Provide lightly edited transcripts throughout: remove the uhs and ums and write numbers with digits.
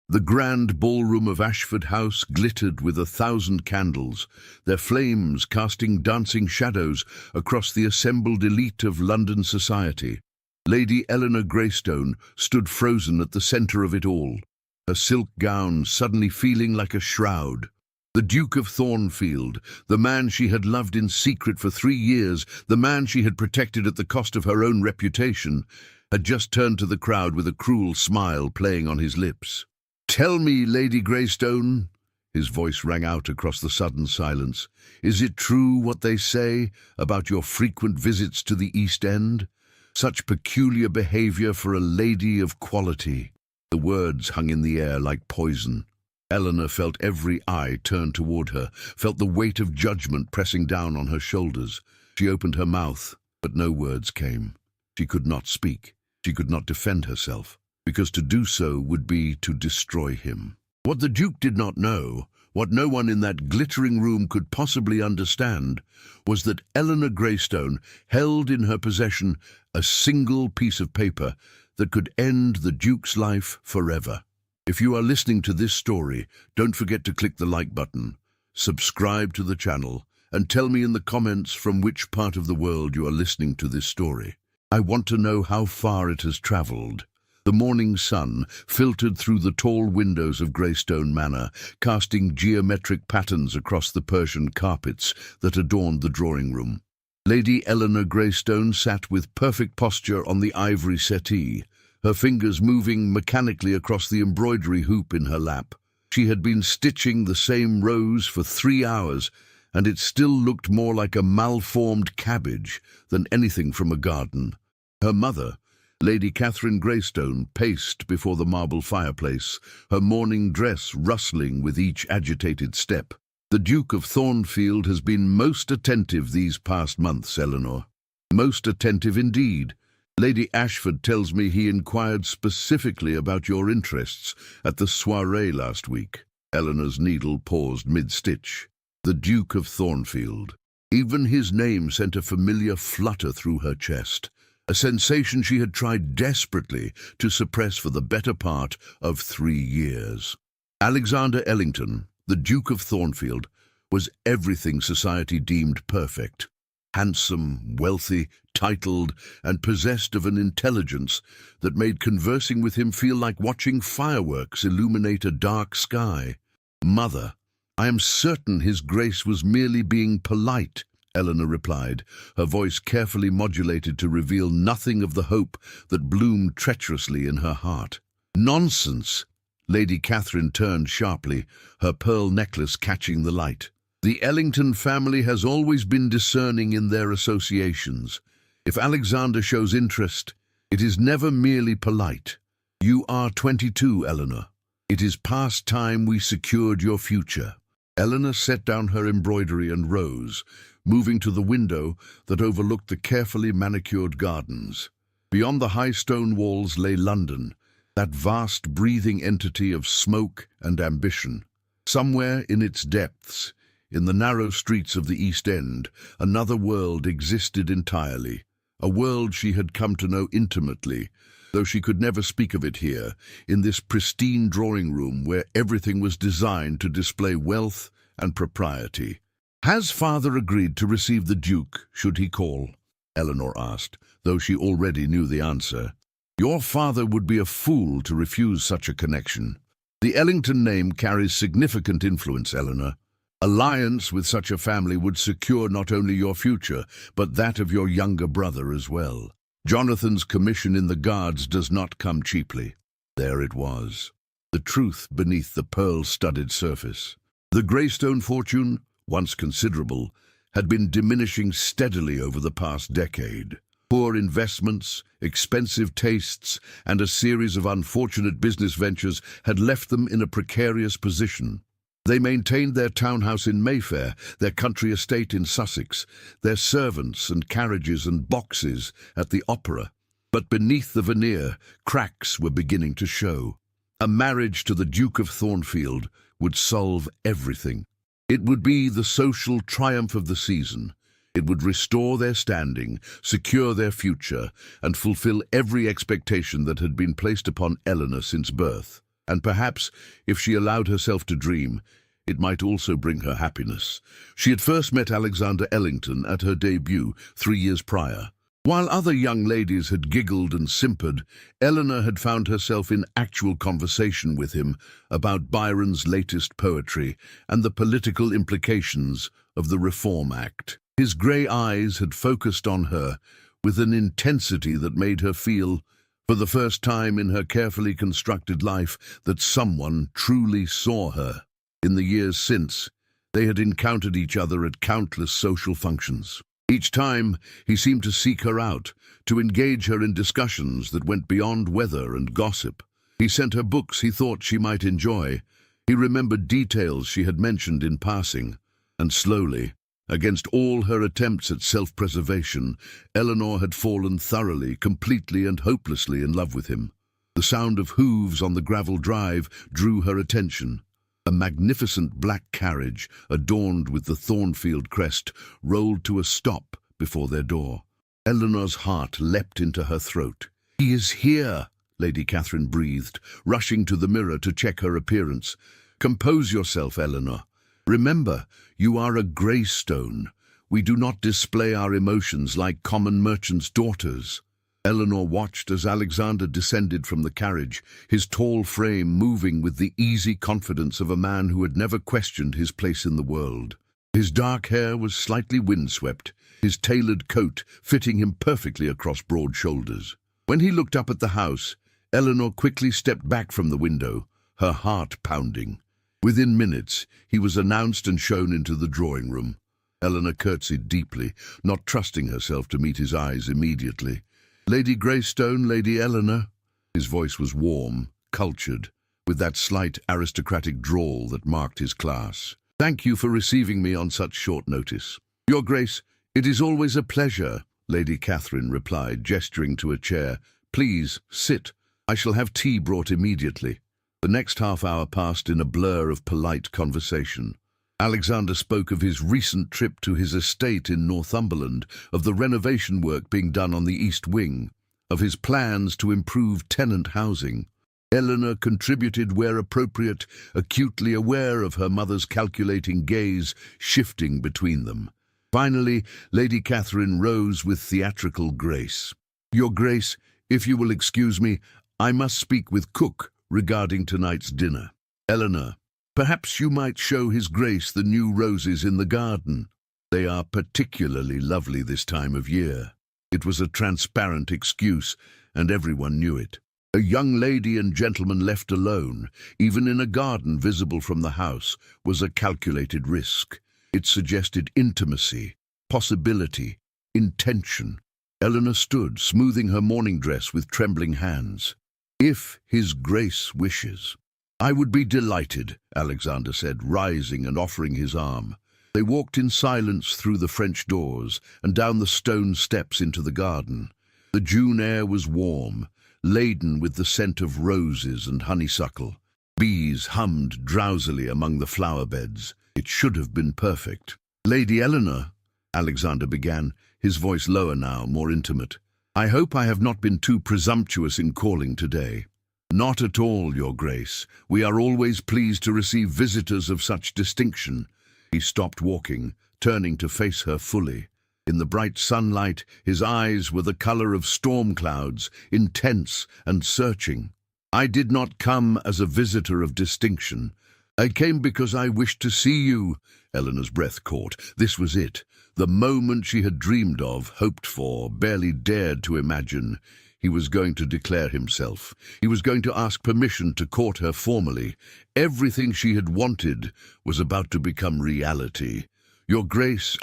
The grand ballroom of Ashford House glittered with 1,000 candles, their flames casting dancing shadows across the assembled elite of London society. Lady Eleanor Greystone stood frozen at the centre of it all, her silk gown suddenly feeling like a shroud. The Duke of Thornfield, the man she had loved in secret for 3 years, the man she had protected at the cost of her own reputation, had just turned to the crowd with a cruel smile playing on his lips. "Tell me, Lady Greystone," his voice rang out across the sudden silence, "is it true what they say about your frequent visits to the East End? Such peculiar behaviour for a lady of quality." The words hung in the air like poison. Eleanor felt every eye turn toward her, felt the weight of judgment pressing down on her shoulders. She opened her mouth, but no words came. She could not speak. She could not defend herself, because to do so would be to destroy him. What the Duke did not know, what no one in that glittering room could possibly understand, was that Eleanor Greystone held in her possession a single piece of paper that could end the Duke's life forever. If you are listening to this story, don't forget to click the like button, subscribe to the channel, and tell me in the comments from which part of the world you are listening to this story. I want to know how far it has travelled. The morning sun filtered through the tall windows of Greystone Manor, casting geometric patterns across the Persian carpets that adorned the drawing room. Lady Eleanor Greystone sat with perfect posture on the ivory settee, her fingers moving mechanically across the embroidery hoop in her lap. She had been stitching the same rose for 3 hours, and it still looked more like a malformed cabbage than anything from a garden. Her mother, Lady Catherine Greystone, paced before the marble fireplace, her morning dress rustling with each agitated step. "The Duke of Thornfield has been most attentive these past months, Eleanor. Most attentive indeed. Lady Ashford tells me he inquired specifically about your interests at the soirée last week." Eleanor's needle paused mid-stitch. The Duke of Thornfield. Even his name sent a familiar flutter through her chest, a sensation she had tried desperately to suppress for the better part of 3 years. Alexander Ellington, the Duke of Thornfield, was everything society deemed perfect. Handsome, wealthy, titled, and possessed of an intelligence that made conversing with him feel like watching fireworks illuminate a dark sky. "Mother, I am certain His Grace was merely being polite," Eleanor replied, her voice carefully modulated to reveal nothing of the hope that bloomed treacherously in her heart. "Nonsense!" Lady Catherine turned sharply, her pearl necklace catching the light. "The Ellington family has always been discerning in their associations. If Alexander shows interest, it is never merely polite. You are 22, Eleanor. It is past time we secured your future." Eleanor set down her embroidery and rose, moving to the window that overlooked the carefully manicured gardens. Beyond the high stone walls lay London, that vast breathing entity of smoke and ambition. Somewhere in its depths, in the narrow streets of the East End, another world existed entirely, a world she had come to know intimately, though she could never speak of it here, in this pristine drawing room where everything was designed to display wealth and propriety. "Has father agreed to receive the Duke, should he call?" Eleanor asked, though she already knew the answer. "Your father would be a fool to refuse such a connection. The Ellington name carries significant influence, Eleanor. Alliance with such a family would secure not only your future, but that of your younger brother as well. Jonathan's commission in the Guards does not come cheaply." There it was, the truth beneath the pearl-studded surface. The Greystone fortune, once considerable, had been diminishing steadily over the past decade. Poor investments, expensive tastes, and a series of unfortunate business ventures had left them in a precarious position. They maintained their townhouse in Mayfair, their country estate in Sussex, their servants and carriages and boxes at the opera. But beneath the veneer, cracks were beginning to show. A marriage to the Duke of Thornfield would solve everything. It would be the social triumph of the season. It would restore their standing, secure their future, and fulfill every expectation that had been placed upon Eleanor since birth. And perhaps, if she allowed herself to dream, it might also bring her happiness. She had first met Alexander Ellington at her debut 3 years prior. While other young ladies had giggled and simpered, Eleanor had found herself in actual conversation with him about Byron's latest poetry and the political implications of the Reform Act. His grey eyes had focused on her with an intensity that made her feel, for the first time in her carefully constructed life, that someone truly saw her. In the years since, they had encountered each other at countless social functions. Each time, he seemed to seek her out, to engage her in discussions that went beyond weather and gossip. He sent her books he thought she might enjoy. He remembered details she had mentioned in passing. And slowly, against all her attempts at self-preservation, Eleanor had fallen thoroughly, completely and hopelessly in love with him. The sound of hooves on the gravel drive drew her attention. A magnificent black carriage, adorned with the Thornfield crest, rolled to a stop before their door. Eleanor's heart leapt into her throat. "He is here," Lady Catherine breathed, rushing to the mirror to check her appearance. "Compose yourself, Eleanor. Remember, you are a Greystone. We do not display our emotions like common merchants' daughters." Eleanor watched as Alexander descended from the carriage, his tall frame moving with the easy confidence of a man who had never questioned his place in the world. His dark hair was slightly windswept, his tailored coat fitting him perfectly across broad shoulders. When he looked up at the house, Eleanor quickly stepped back from the window, her heart pounding. Within minutes, he was announced and shown into the drawing room. Eleanor curtsied deeply, not trusting herself to meet his eyes immediately. "Lady Greystone, Lady Eleanor." His voice was warm, cultured, with that slight aristocratic drawl that marked his class. "Thank you for receiving me on such short notice." "Your Grace, it is always a pleasure," Lady Catherine replied, gesturing to a chair. "Please, sit. I shall have tea brought immediately." The next half-hour passed in a blur of polite conversation. Alexander spoke of his recent trip to his estate in Northumberland, of the renovation work being done on the East Wing, of his plans to improve tenant housing. Eleanor contributed where appropriate, acutely aware of her mother's calculating gaze shifting between them. Finally, Lady Catherine rose with theatrical grace. "Your Grace, if you will excuse me, I must speak with Cook regarding tonight's dinner." "Eleanor, perhaps you might show His Grace the new roses in the garden. They are particularly lovely this time of year." It was a transparent excuse, and everyone knew it. A young lady and gentleman left alone, even in a garden visible from the house, was a calculated risk. It suggested intimacy, possibility, intention. Eleanor stood, smoothing her morning dress with trembling hands. "If His Grace wishes." "I would be delighted," Alexander said, rising and offering his arm. They walked in silence through the French doors and down the stone steps into the garden. The June air was warm, laden with the scent of roses and honeysuckle. Bees hummed drowsily among the flower beds. It should have been perfect. "Lady Eleanor," Alexander began, his voice lower now, more intimate. "I hope I have not been too presumptuous in calling today." "Not at all, Your Grace. We are always pleased to receive visitors of such distinction." He stopped walking, turning to face her fully. In the bright sunlight, his eyes were the color of storm clouds, intense and searching. "I did not come as a visitor of distinction. I came because I wished to see you." Eleanor's breath caught. This was it. The moment she had dreamed of, hoped for, barely dared to imagine. He was going to declare himself. He was going to ask permission to court her formally. Everything she had wanted was about to become reality. "Your Grace,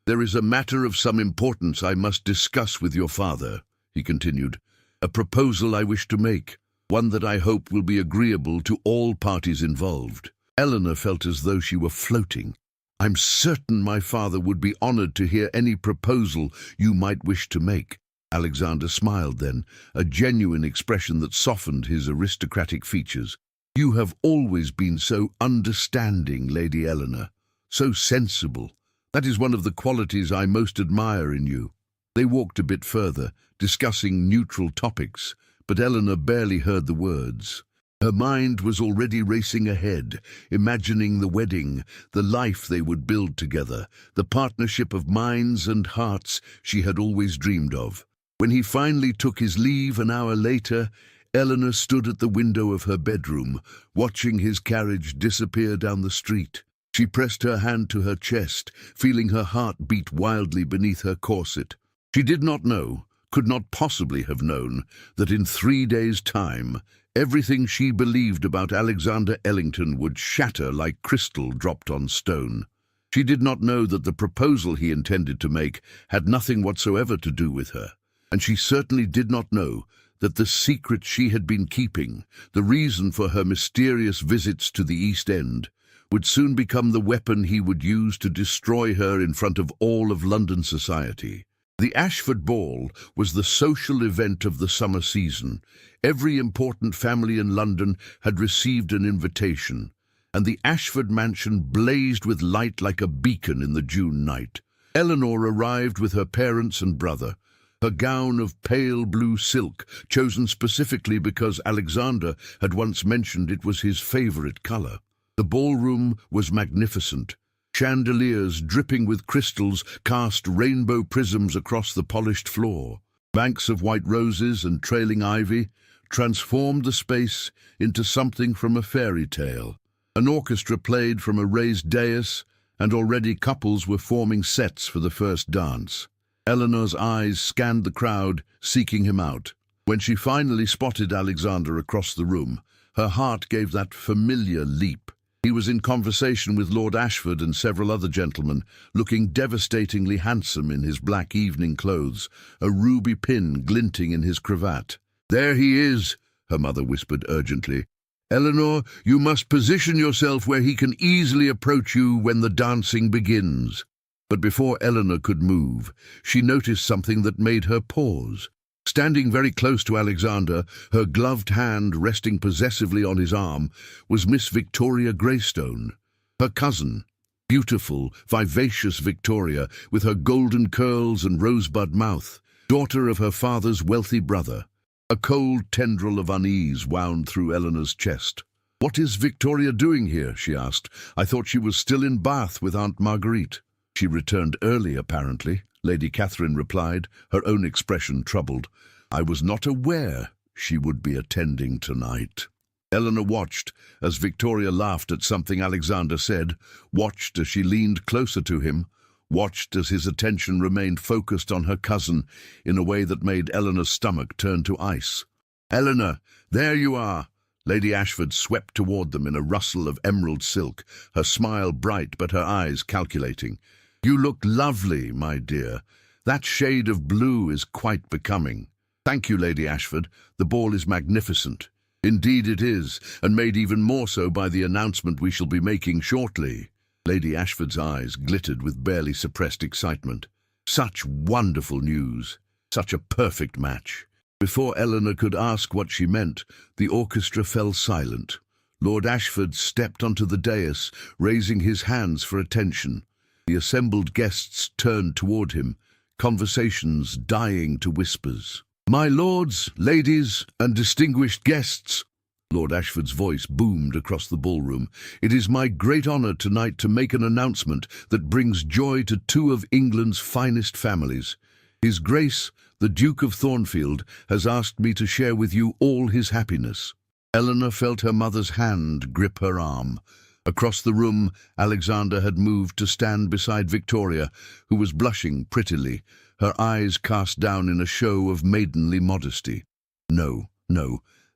there is a matter of some importance I must discuss with your father," he continued. "A proposal I wish to make, one that I hope will be agreeable to all parties involved." Eleanor felt as though she were floating. "I'm certain my father would be honored to hear any proposal you might wish to make." Alexander smiled then, a genuine expression that softened his aristocratic features. "You have always been so understanding, Lady Eleanor, so sensible. That is one of the qualities I most admire in you." They walked a bit further, discussing neutral topics, but Eleanor barely heard the words. Her mind was already racing ahead, imagining the wedding, the life they would build together, the partnership of minds and hearts she had always dreamed of. When he finally took his leave an hour later, Eleanor stood at the window of her bedroom, watching his carriage disappear down the street. She pressed her hand to her chest, feeling her heart beat wildly beneath her corset. She did not know, could not possibly have known, that in 3 days' time, everything she believed about Alexander Ellington would shatter like crystal dropped on stone. She did not know that the proposal he intended to make had nothing whatsoever to do with her, and she certainly did not know that the secret she had been keeping, the reason for her mysterious visits to the East End, would soon become the weapon he would use to destroy her in front of all of London society. The Ashford Ball was the social event of the summer season. Every important family in London had received an invitation, and the Ashford mansion blazed with light like a beacon in the June night. Eleanor arrived with her parents and brother, her gown of pale blue silk, chosen specifically because Alexander had once mentioned it was his favorite color. The ballroom was magnificent. Chandeliers dripping with crystals cast rainbow prisms across the polished floor. Banks of white roses and trailing ivy transformed the space into something from a fairy tale. An orchestra played from a raised dais, and already couples were forming sets for the first dance. Eleanor's eyes scanned the crowd, seeking him out. When she finally spotted Alexander across the room, her heart gave that familiar leap. He was in conversation with Lord Ashford and several other gentlemen, looking devastatingly handsome in his black evening clothes, a ruby pin glinting in his cravat. "There he is," her mother whispered urgently. "Eleanor, you must position yourself where he can easily approach you when the dancing begins." But before Eleanor could move, she noticed something that made her pause. Standing very close to Alexander, her gloved hand resting possessively on his arm, was Miss Victoria Greystone, her cousin. Beautiful, vivacious Victoria, with her golden curls and rosebud mouth, daughter of her father's wealthy brother. A cold tendril of unease wound through Eleanor's chest. "What is Victoria doing here?" she asked. "I thought she was still in Bath with Aunt Marguerite." "She returned early, apparently," Lady Catherine replied, her own expression troubled. "I was not aware she would be attending tonight." Eleanor watched as Victoria laughed at something Alexander said, watched as she leaned closer to him, watched as his attention remained focused on her cousin in a way that made Eleanor's stomach turn to ice. "Eleanor, there you are!" Lady Ashford swept toward them in a rustle of emerald silk, her smile bright but her eyes calculating. "You look lovely, my dear. That shade of blue is quite becoming." "Thank you, Lady Ashford. The ball is magnificent." "Indeed it is, and made even more so by the announcement we shall be making shortly." Lady Ashford's eyes glittered with barely suppressed excitement. Such wonderful news. Such a perfect match. Before Eleanor could ask what she meant, the orchestra fell silent. Lord Ashford stepped onto the dais, raising his hands for attention. The assembled guests turned toward him, conversations dying to whispers. "My lords, ladies, and distinguished guests," Lord Ashford's voice boomed across the ballroom, "it is my great honor tonight to make an announcement that brings joy to two of England's finest families. His Grace, the Duke of Thornfield, has asked me to share with you all his happiness." Eleanor felt her mother's hand grip her arm. Across the room, Alexander had moved to stand beside Victoria, who was blushing prettily, her eyes cast down in a show of maidenly modesty. No,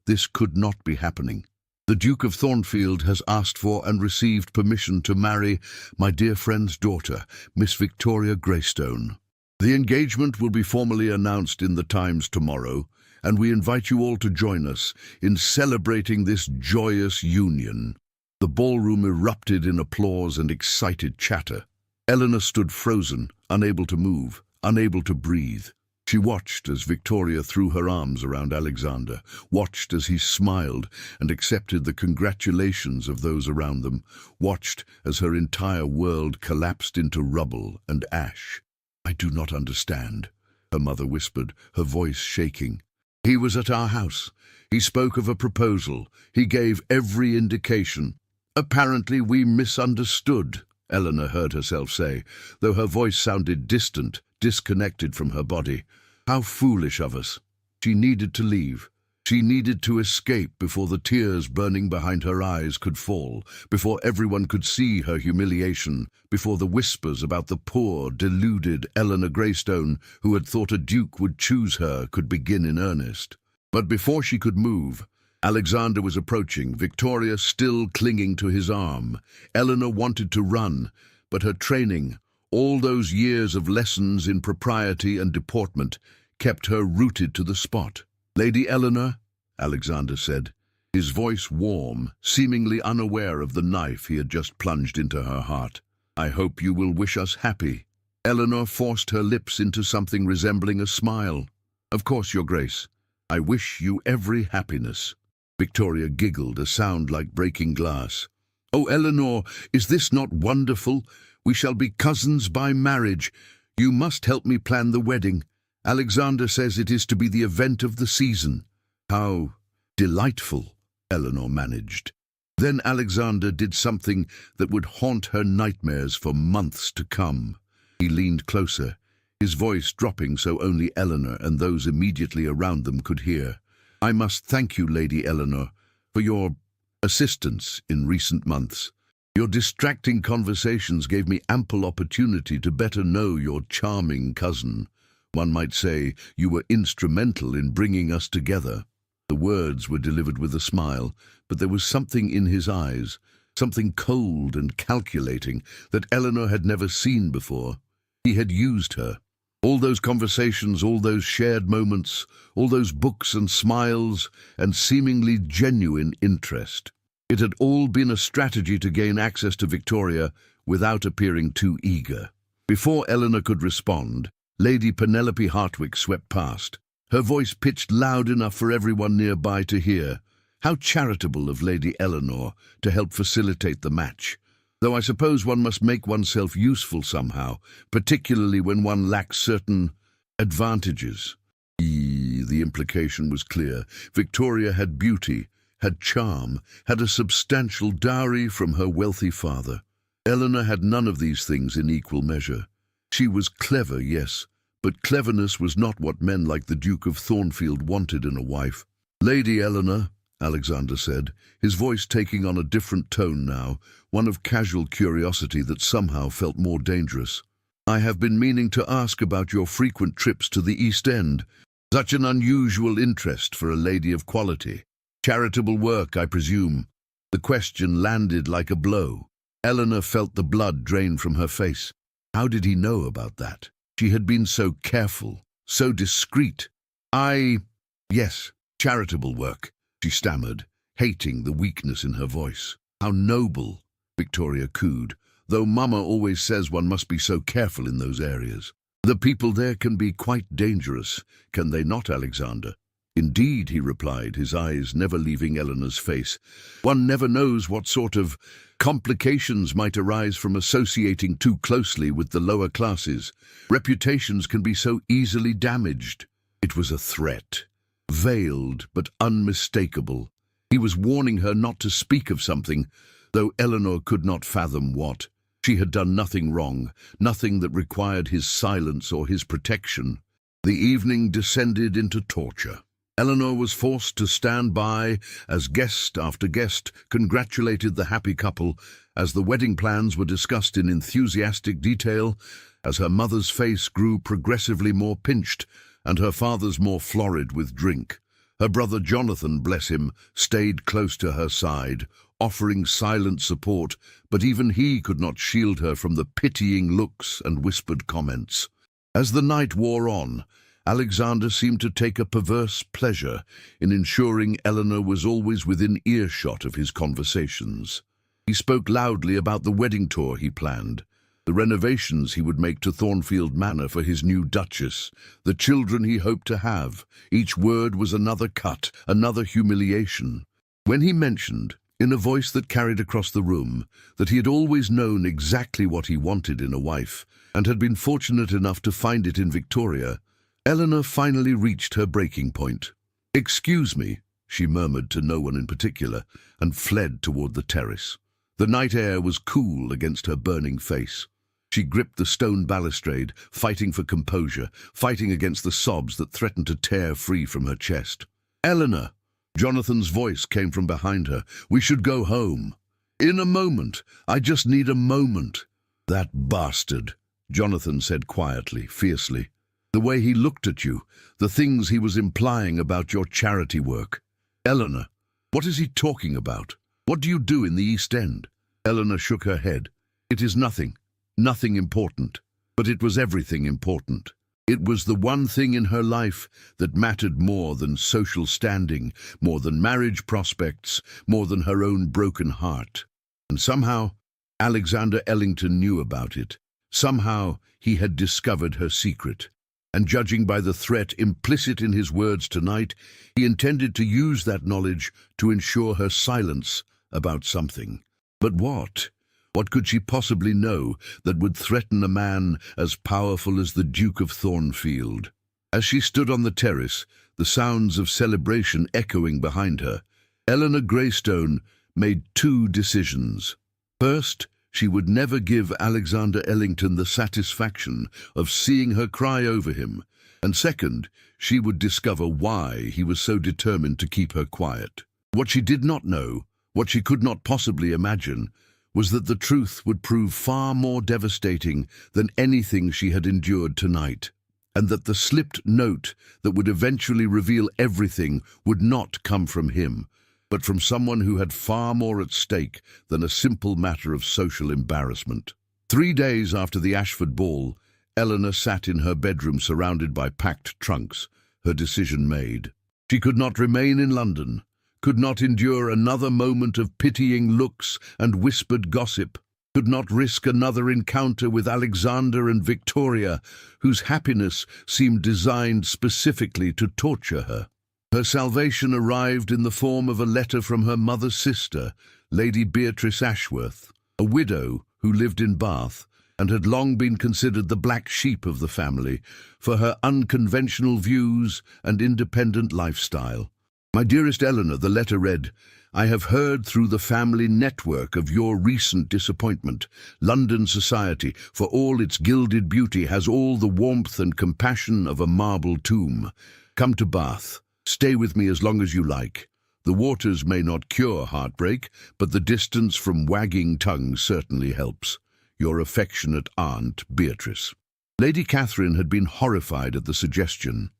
this could not be happening. "The Duke of Thornfield has asked for and received permission to marry my dear friend's daughter, Miss Victoria Greystone. The engagement will be formally announced in the Times tomorrow, and we invite you all to join us in celebrating this joyous union." The ballroom erupted in applause and excited chatter. Eleanor stood frozen, unable to move, unable to breathe. She watched as Victoria threw her arms around Alexander, watched as he smiled and accepted the congratulations of those around them, watched as her entire world collapsed into rubble and ash. "I do not understand," her mother whispered, her voice shaking. "He was at our house. He spoke of a proposal. He gave every indication. Apparently we misunderstood, Eleanor heard herself say, though her voice sounded distant, disconnected from her body. How foolish of us. She needed to leave. She needed to escape before the tears burning behind her eyes could fall, before everyone could see her humiliation, before the whispers about the poor, deluded Eleanor Greystone, who had thought a duke would choose her, could begin in earnest. But before she could move, Alexander was approaching, Victoria still clinging to his arm. Eleanor wanted to run, but her training, all those years of lessons in propriety and deportment, kept her rooted to the spot. "Lady Eleanor," Alexander said, his voice warm, seemingly unaware of the knife he had just plunged into her heart. "I hope you will wish us happy." Eleanor forced her lips into something resembling a smile. "Of course, Your Grace. I wish you every happiness." Victoria giggled, a sound like breaking glass. "Oh, Eleanor, is this not wonderful? We shall be cousins by marriage. You must help me plan the wedding. Alexander says it is to be the event of the season." "How delightful," Eleanor managed. Then Alexander did something that would haunt her nightmares for months to come. He leaned closer, his voice dropping so only Eleanor and those immediately around them could hear. "I must thank you, Lady Eleanor, for your assistance in recent months. Your distracting conversations gave me ample opportunity to better know your charming cousin. One might say you were instrumental in bringing us together." The words were delivered with a smile, but there was something in his eyes, something cold and calculating that Eleanor had never seen before. He had used her. All those conversations, all those shared moments, all those books and smiles and seemingly genuine interest. It had all been a strategy to gain access to Victoria without appearing too eager. Before Eleanor could respond, Lady Penelope Hartwick swept past, her voice pitched loud enough for everyone nearby to hear. How charitable of Lady Eleanor to help facilitate the match. Though I suppose one must make oneself useful somehow, particularly when one lacks certain advantages. The implication was clear. Victoria had beauty, had charm, had a substantial dowry from her wealthy father. Eleanor had none of these things in equal measure. She was clever, yes, but cleverness was not what men like the Duke of Thornfield wanted in a wife. "Lady Eleanor," Alexander said, his voice taking on a different tone now, one of casual curiosity that somehow felt more dangerous. "I have been meaning to ask about your frequent trips to the East End. Such an unusual interest for a lady of quality. Charitable work, I presume." The question landed like a blow. Eleanor felt the blood drain from her face. How did he know about that? She had been so careful, so discreet. Yes, charitable work," she stammered, hating the weakness in her voice. "How noble," Victoria cooed, "though Mama always says one must be so careful in those areas. The people there can be quite dangerous, can they not, Alexander?" "Indeed," he replied, his eyes never leaving Eleanor's face. "One never knows what sort of complications might arise from associating too closely with the lower classes. Reputations can be so easily damaged." It was a threat, veiled but unmistakable. He was warning her not to speak of something, though Eleanor could not fathom what. She had done nothing wrong, nothing that required his silence or his protection. The evening descended into torture. Eleanor was forced to stand by as guest after guest congratulated the happy couple, as the wedding plans were discussed in enthusiastic detail, as her mother's face grew progressively more pinched and her father's more florid with drink. Her brother Jonathan, bless him, stayed close to her side, offering silent support, but even he could not shield her from the pitying looks and whispered comments. As the night wore on, Alexander seemed to take a perverse pleasure in ensuring Eleanor was always within earshot of his conversations. He spoke loudly about the wedding tour he planned, the renovations he would make to Thornfield Manor for his new Duchess, the children he hoped to have. Each word was another cut, another humiliation. When he mentioned, in a voice that carried across the room, that he had always known exactly what he wanted in a wife, and had been fortunate enough to find it in Victoria, Eleanor finally reached her breaking point. "Excuse me," she murmured to no one in particular, and fled toward the terrace. The night air was cool against her burning face. She gripped the stone balustrade, fighting for composure, fighting against the sobs that threatened to tear free from her chest. "Eleanor!" Jonathan's voice came from behind her. "We should go home." "In a moment. I just need a moment." "That bastard," Jonathan said quietly, fiercely. "The way he looked at you, the things he was implying about your charity work. Eleanor, what is he talking about? What do you do in the East End?" Eleanor shook her head. "It is nothing. Nothing important." But it was everything important. It was the one thing in her life that mattered more than social standing, more than marriage prospects, more than her own broken heart. And somehow, Alexander Ellington knew about it. Somehow, he had discovered her secret. And judging by the threat implicit in his words tonight, he intended to use that knowledge to ensure her silence about something. But what? What could she possibly know that would threaten a man as powerful as the Duke of Thornfield? As she stood on the terrace, the sounds of celebration echoing behind her, Eleanor Greystone made two decisions. First, she would never give Alexander Ellington the satisfaction of seeing her cry over him, and second, she would discover why he was so determined to keep her quiet. What she did not know, what she could not possibly imagine, was that the truth would prove far more devastating than anything she had endured tonight, and that the slipped note that would eventually reveal everything would not come from him, but from someone who had far more at stake than a simple matter of social embarrassment. 3 days after the Ashford ball, Eleanor sat in her bedroom surrounded by packed trunks, her decision made. She could not remain in London, could not endure another moment of pitying looks and whispered gossip, could not risk another encounter with Alexander and Victoria, whose happiness seemed designed specifically to torture her. Her salvation arrived in the form of a letter from her mother's sister, Lady Beatrice Ashworth, a widow who lived in Bath and had long been considered the black sheep of the family for her unconventional views and independent lifestyle. "My dearest Eleanor," the letter read, "I have heard through the family network of your recent disappointment. London society, for all its gilded beauty, has all the warmth and compassion of a marble tomb. Come to Bath. Stay with me as long as you like. The waters may not cure heartbreak, but the distance from wagging tongues certainly helps. Your affectionate aunt, Beatrice." Lady Catherine had been horrified at the suggestion.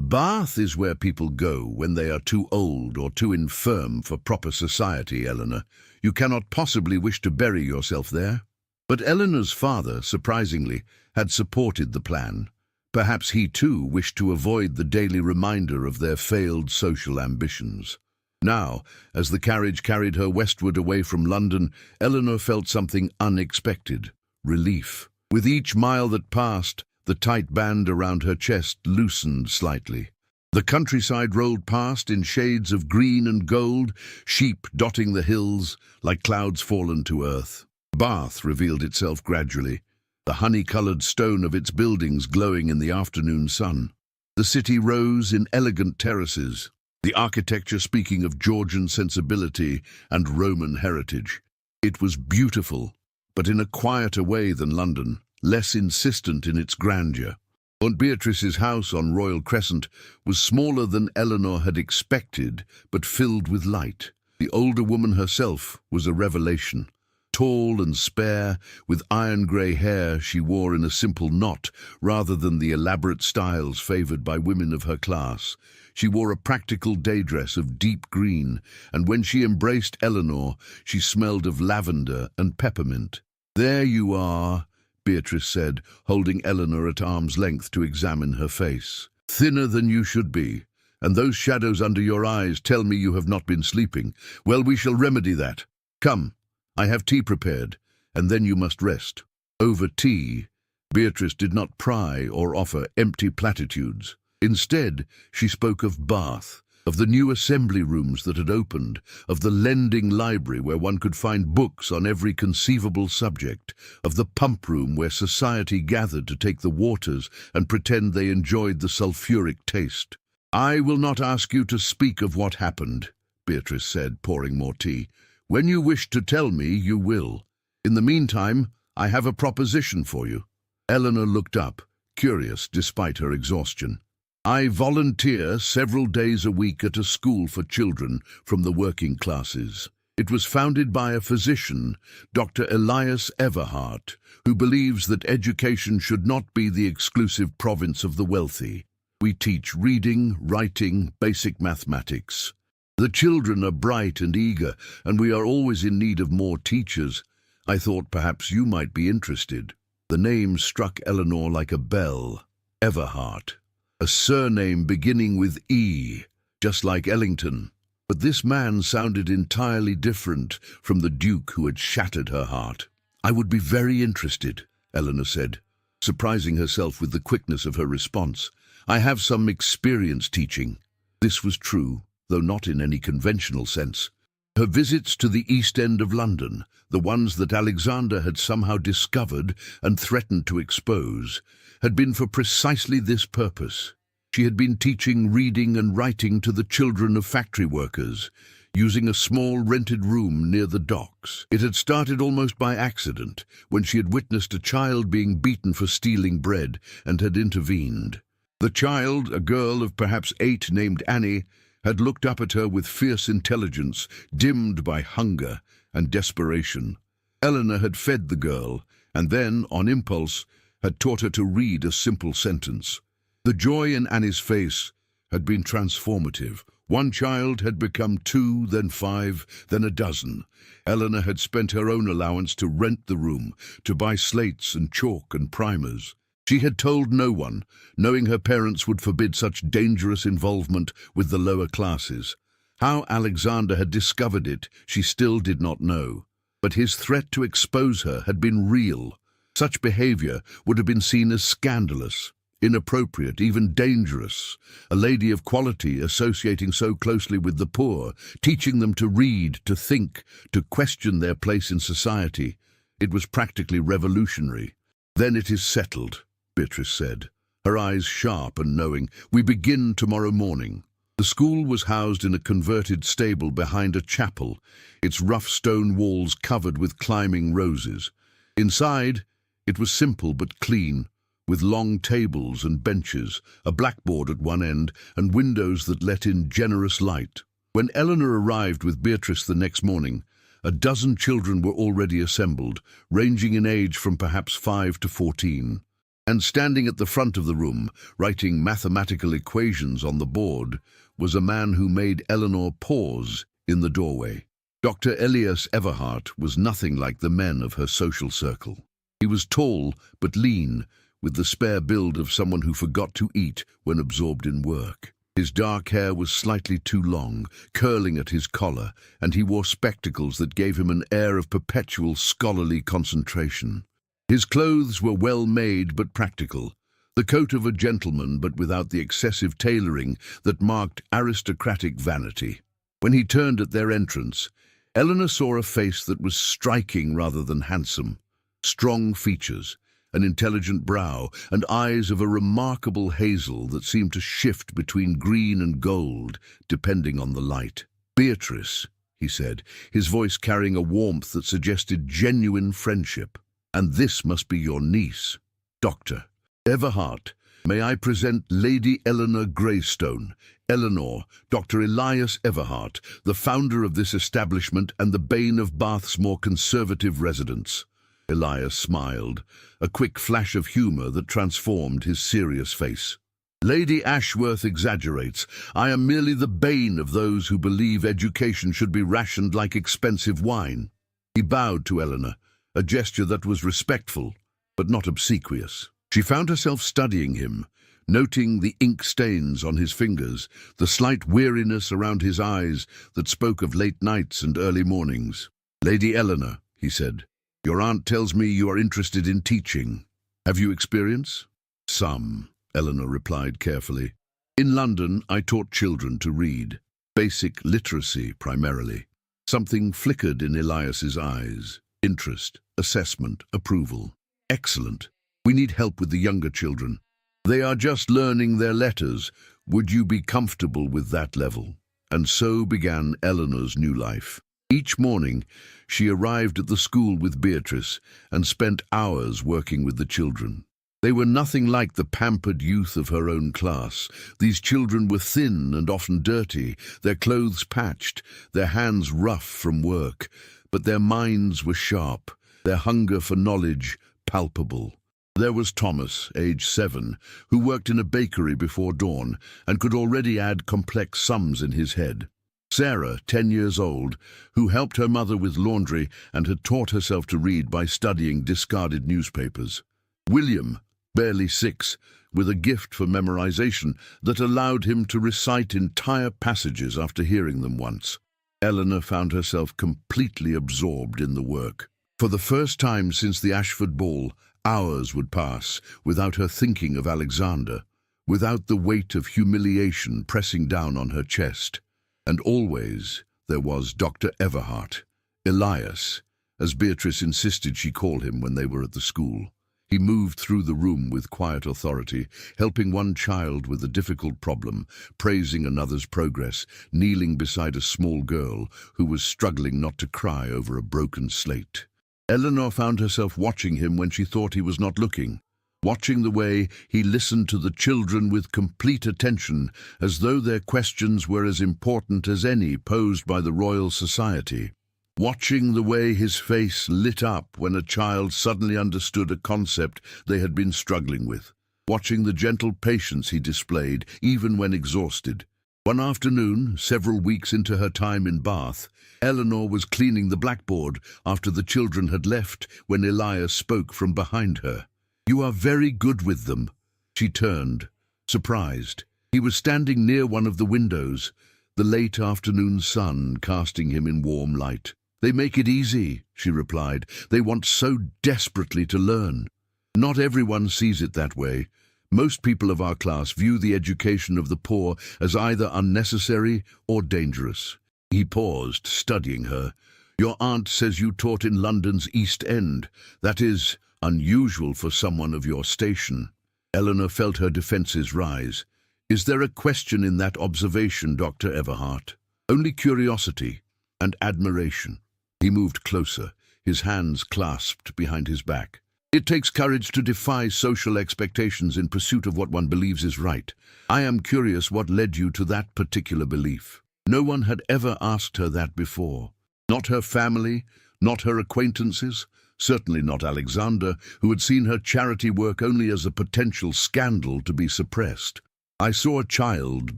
"Bath is where people go when they are too old or too infirm for proper society, Eleanor. You cannot possibly wish to bury yourself there." But Eleanor's father, surprisingly, had supported the plan. Perhaps he too wished to avoid the daily reminder of their failed social ambitions. Now, as the carriage carried her westward away from London, Eleanor felt something unexpected: relief. With each mile that passed, the tight band around her chest loosened slightly. The countryside rolled past in shades of green and gold, sheep dotting the hills like clouds fallen to earth. Bath revealed itself gradually, the honey-coloured stone of its buildings glowing in the afternoon sun. The city rose in elegant terraces, the architecture speaking of Georgian sensibility and Roman heritage. It was beautiful, but in a quieter way than London, less insistent in its grandeur. Aunt Beatrice's house on Royal Crescent was smaller than Eleanor had expected, but filled with light. The older woman herself was a revelation. Tall and spare, with iron-grey hair she wore in a simple knot rather than the elaborate styles favoured by women of her class. She wore a practical day dress of deep green, and when she embraced Eleanor, she smelled of lavender and peppermint. "There you are," Beatrice said, holding Eleanor at arm's length to examine her face. "Thinner than you should be, and those shadows under your eyes tell me you have not been sleeping. Well, we shall remedy that. Come, I have tea prepared, and then you must rest." Over tea, Beatrice did not pry or offer empty platitudes. Instead, she spoke of Bath, of the new assembly rooms that had opened, of the lending library where one could find books on every conceivable subject, of the pump room where society gathered to take the waters and pretend they enjoyed the sulphuric taste. "I will not ask you to speak of what happened," Beatrice said, pouring more tea. "When you wish to tell me, you will. In the meantime, I have a proposition for you." Eleanor looked up, curious despite her exhaustion. "I volunteer several days a week at a school for children from the working classes. It was founded by a physician, Dr. Elias Everhart, who believes that education should not be the exclusive province of the wealthy. We teach reading, writing, basic mathematics. The children are bright and eager, and we are always in need of more teachers. I thought perhaps you might be interested." The name struck Eleanor like a bell. Everhart. A surname beginning with E, just like Ellington. But this man sounded entirely different from the Duke who had shattered her heart. "I would be very interested," Eleanor said, surprising herself with the quickness of her response. "I have some experience teaching." This was true, though not in any conventional sense. Her visits to the East End of London, the ones that Alexander had somehow discovered and threatened to expose, had been for precisely this purpose. She had been teaching reading and writing to the children of factory workers, using a small rented room near the docks. It had started almost by accident, when she had witnessed a child being beaten for stealing bread and had intervened. The child, a girl of perhaps 8 named Annie, had looked up at her with fierce intelligence, dimmed by hunger and desperation. Eleanor had fed the girl, and then, on impulse, had taught her to read a simple sentence. The joy in Annie's face had been transformative. One child had become 2, then 5, then a dozen. Eleanor had spent her own allowance to rent the room, to buy slates and chalk and primers. She had told no one, knowing her parents would forbid such dangerous involvement with the lower classes. How Alexander had discovered it, she still did not know. But his threat to expose her had been real. Such behavior would have been seen as scandalous, inappropriate, even dangerous. A lady of quality associating so closely with the poor, teaching them to read, to think, to question their place in society. It was practically revolutionary. "Then it is settled," Beatrice said, her eyes sharp and knowing. "We begin tomorrow morning." The school was housed in a converted stable behind a chapel, its rough stone walls covered with climbing roses. Inside, it was simple but clean, with long tables and benches, a blackboard at one end, and windows that let in generous light. When Eleanor arrived with Beatrice the next morning, a dozen children were already assembled, ranging in age from perhaps 5 to 14. And standing at the front of the room, writing mathematical equations on the board, was a man who made Eleanor pause in the doorway. Dr. Elias Everhart was nothing like the men of her social circle. He was tall but lean, with the spare build of someone who forgot to eat when absorbed in work. His dark hair was slightly too long, curling at his collar, and he wore spectacles that gave him an air of perpetual scholarly concentration. His clothes were well made but practical, the coat of a gentleman but without the excessive tailoring that marked aristocratic vanity. When he turned at their entrance, Eleanor saw a face that was striking rather than handsome. Strong features, an intelligent brow, and eyes of a remarkable hazel that seemed to shift between green and gold, depending on the light. "Beatrice," he said, his voice carrying a warmth that suggested genuine friendship. "And this must be your niece, Dr. Everhart. May I present Lady Eleanor Greystone, Eleanor, Dr. Elias Everhart, the founder of this establishment and the bane of Bath's more conservative residents." Elias smiled, a quick flash of humour that transformed his serious face. "Lady Ashworth exaggerates. I am merely the bane of those who believe education should be rationed like expensive wine." He bowed to Eleanor, a gesture that was respectful, but not obsequious. She found herself studying him, noting the ink stains on his fingers, the slight weariness around his eyes that spoke of late nights and early mornings. "Lady Eleanor," he said, "your aunt tells me you are interested in teaching. Have you experience?" "Some," Eleanor replied carefully. "In London, I taught children to read. Basic literacy, primarily." Something flickered in Elias's eyes. Interest, assessment, approval. "Excellent. We need help with the younger children. They are just learning their letters. Would you be comfortable with that level? And so began Eleanor's new life. Each morning, she arrived at the school with Beatrice and spent hours working with the children. They were nothing like the pampered youth of her own class. These children were thin and often dirty, their clothes patched, their hands rough from work, but their minds were sharp, their hunger for knowledge palpable. There was Thomas, age 7, who worked in a bakery before dawn and could already add complex sums in his head. Sarah, 10 years old, who helped her mother with laundry and had taught herself to read by studying discarded newspapers. William, barely 6, with a gift for memorization that allowed him to recite entire passages after hearing them once. Eleanor found herself completely absorbed in the work. For the first time since the Ashford ball, hours would pass without her thinking of Alexander, without the weight of humiliation pressing down on her chest. And always there was Dr. Everhart, Elias, as Beatrice insisted she call him when they were at the school. He moved through the room with quiet authority, helping one child with a difficult problem, praising another's progress, kneeling beside a small girl who was struggling not to cry over a broken slate. Eleanor found herself watching him when she thought he was not looking, watching the way he listened to the children with complete attention, as though their questions were as important as any posed by the Royal Society. Watching the way his face lit up when a child suddenly understood a concept they had been struggling with. Watching the gentle patience he displayed, even when exhausted. One afternoon, several weeks into her time in Bath, Eleanor was cleaning the blackboard after the children had left when Elias spoke from behind her. "You are very good with them." She turned, surprised. He was standing near one of the windows, the late afternoon sun casting him in warm light. "They make it easy," she replied. "They want so desperately to learn." Not everyone sees it that way. Most people of our class view the education of the poor as either unnecessary or dangerous. He paused, studying her. "Your aunt says you taught in London's East End. That is unusual for someone of your station." Eleanor felt her defences rise. "Is there a question in that observation, Dr. Everhart?" "Only curiosity and admiration." He moved closer, his hands clasped behind his back. "It takes courage to defy social expectations in pursuit of what one believes is right. I am curious what led you to that particular belief." No one had ever asked her that before. Not her family, not her acquaintances, certainly not Alexander, who had seen her charity work only as a potential scandal to be suppressed. "I saw a child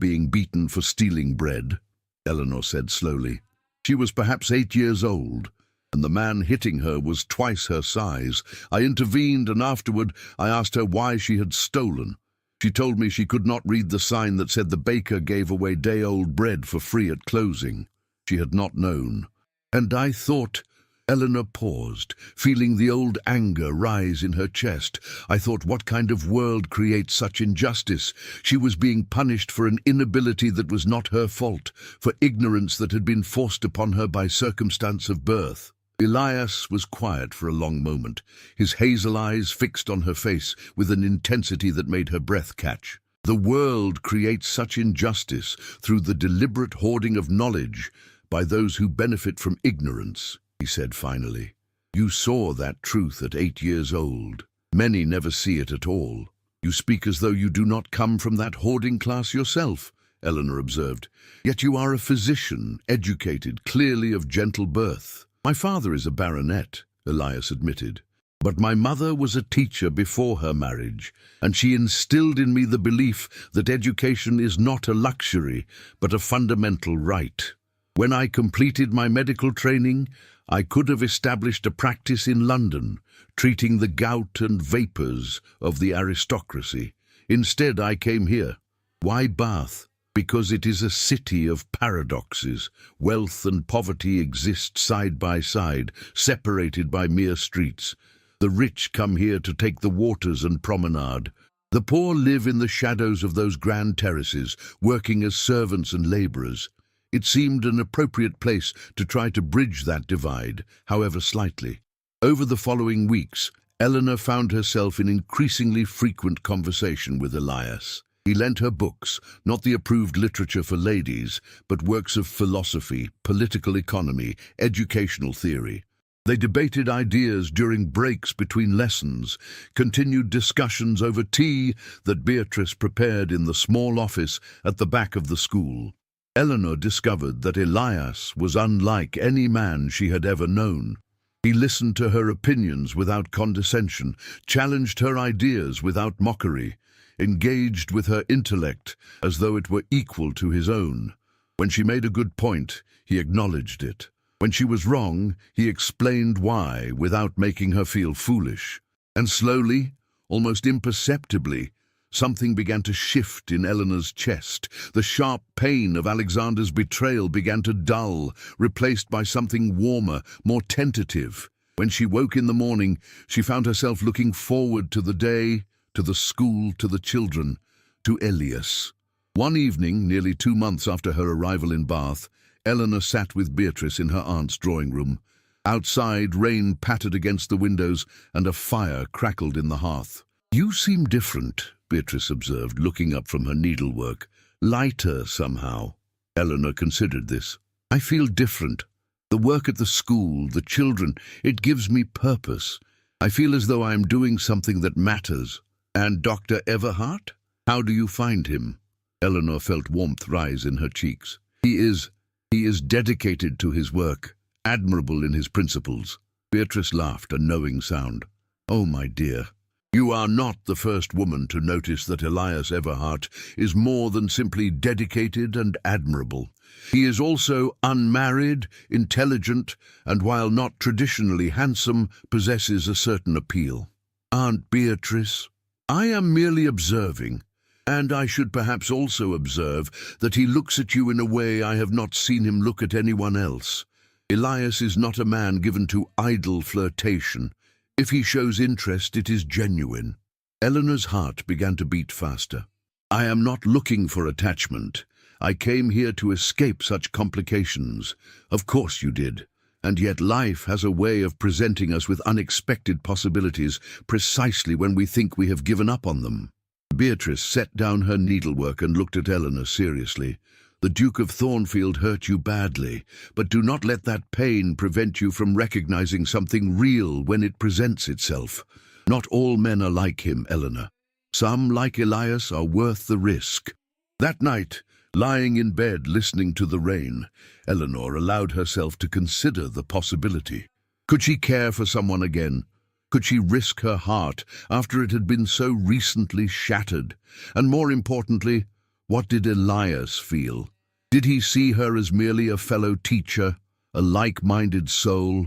being beaten for stealing bread," Eleanor said slowly. "She was perhaps 8 years old, and the man hitting her was twice her size. I intervened, and afterward I asked her why she had stolen. She told me she could not read the sign that said the baker gave away day-old bread for free at closing. She had not known. And I thought—" Eleanor paused, feeling the old anger rise in her chest. "I thought, what kind of world creates such injustice? She was being punished for an inability that was not her fault, for ignorance that had been forced upon her by circumstance of birth." Elias was quiet for a long moment, his hazel eyes fixed on her face with an intensity that made her breath catch. "The world creates such injustice through the deliberate hoarding of knowledge by those who benefit from ignorance," he said finally. "You saw that truth at 8 years old. Many never see it at all." "You speak as though you do not come from that hoarding class yourself," Eleanor observed. "Yet you are a physician, educated, clearly of gentle birth." "My father is a baronet," Elias admitted. "But my mother was a teacher before her marriage, and she instilled in me the belief that education is not a luxury, but a fundamental right. When I completed my medical training, I could have established a practice in London, treating the gout and vapours of the aristocracy. Instead, I came here. Why Bath? Because it is a city of paradoxes. Wealth and poverty exist side by side, separated by mere streets. The rich come here to take the waters and promenade. The poor live in the shadows of those grand terraces, working as servants and labourers. It seemed an appropriate place to try to bridge that divide, however slightly. Over the following weeks, Eleanor found herself in increasingly frequent conversation with Elias. He lent her books, not the approved literature for ladies, but works of philosophy, political economy, educational theory. They debated ideas during breaks between lessons, continued discussions over tea that Beatrice prepared in the small office at the back of the school. Eleanor discovered that Elias was unlike any man she had ever known. He listened to her opinions without condescension, challenged her ideas without mockery, engaged with her intellect as though it were equal to his own. When she made a good point, he acknowledged it. When she was wrong, he explained why without making her feel foolish. And slowly, almost imperceptibly, something began to shift in Eleanor's chest. The sharp pain of Alexander's betrayal began to dull, replaced by something warmer, more tentative. When she woke in the morning, she found herself looking forward to the day, to the school, to the children, to Elias. One evening, nearly 2 months after her arrival in Bath, Eleanor sat with Beatrice in her aunt's drawing room. Outside, rain pattered against the windows and a fire crackled in the hearth. "You seem different," Beatrice observed, looking up from her needlework. "Lighter, somehow." Eleanor considered this. "I feel different. The work at the school, the children, it gives me purpose. I feel as though I am doing something that matters." "And Dr. Everhart? How do you find him?" Eleanor felt warmth rise in her cheeks. He is dedicated to his work, admirable in his principles." Beatrice laughed, a knowing sound. "Oh, my dear, you are not the first woman to notice that Elias Everhart is more than simply dedicated and admirable. He is also unmarried, intelligent, and while not traditionally handsome, possesses a certain appeal." "Aunt Beatrice, I am merely observing. And I should perhaps also observe that he looks at you in a way I have not seen him look at anyone else. Elias is not a man given to idle flirtation. If he shows interest, it is genuine." Eleanor's heart began to beat faster. "I am not looking for attachment. I came here to escape such complications." "Of course you did. And yet life has a way of presenting us with unexpected possibilities precisely when we think we have given up on them." Beatrice set down her needlework and looked at Eleanor seriously. "The Duke of Thornfield hurt you badly, but do not let that pain prevent you from recognizing something real when it presents itself. Not all men are like him, Eleanor. Some, like Elias, are worth the risk." That night, lying in bed listening to the rain, Eleanor allowed herself to consider the possibility. Could she care for someone again? Could she risk her heart after it had been so recently shattered? And more importantly, what did Elias feel? Did he see her as merely a fellow teacher, a like-minded soul?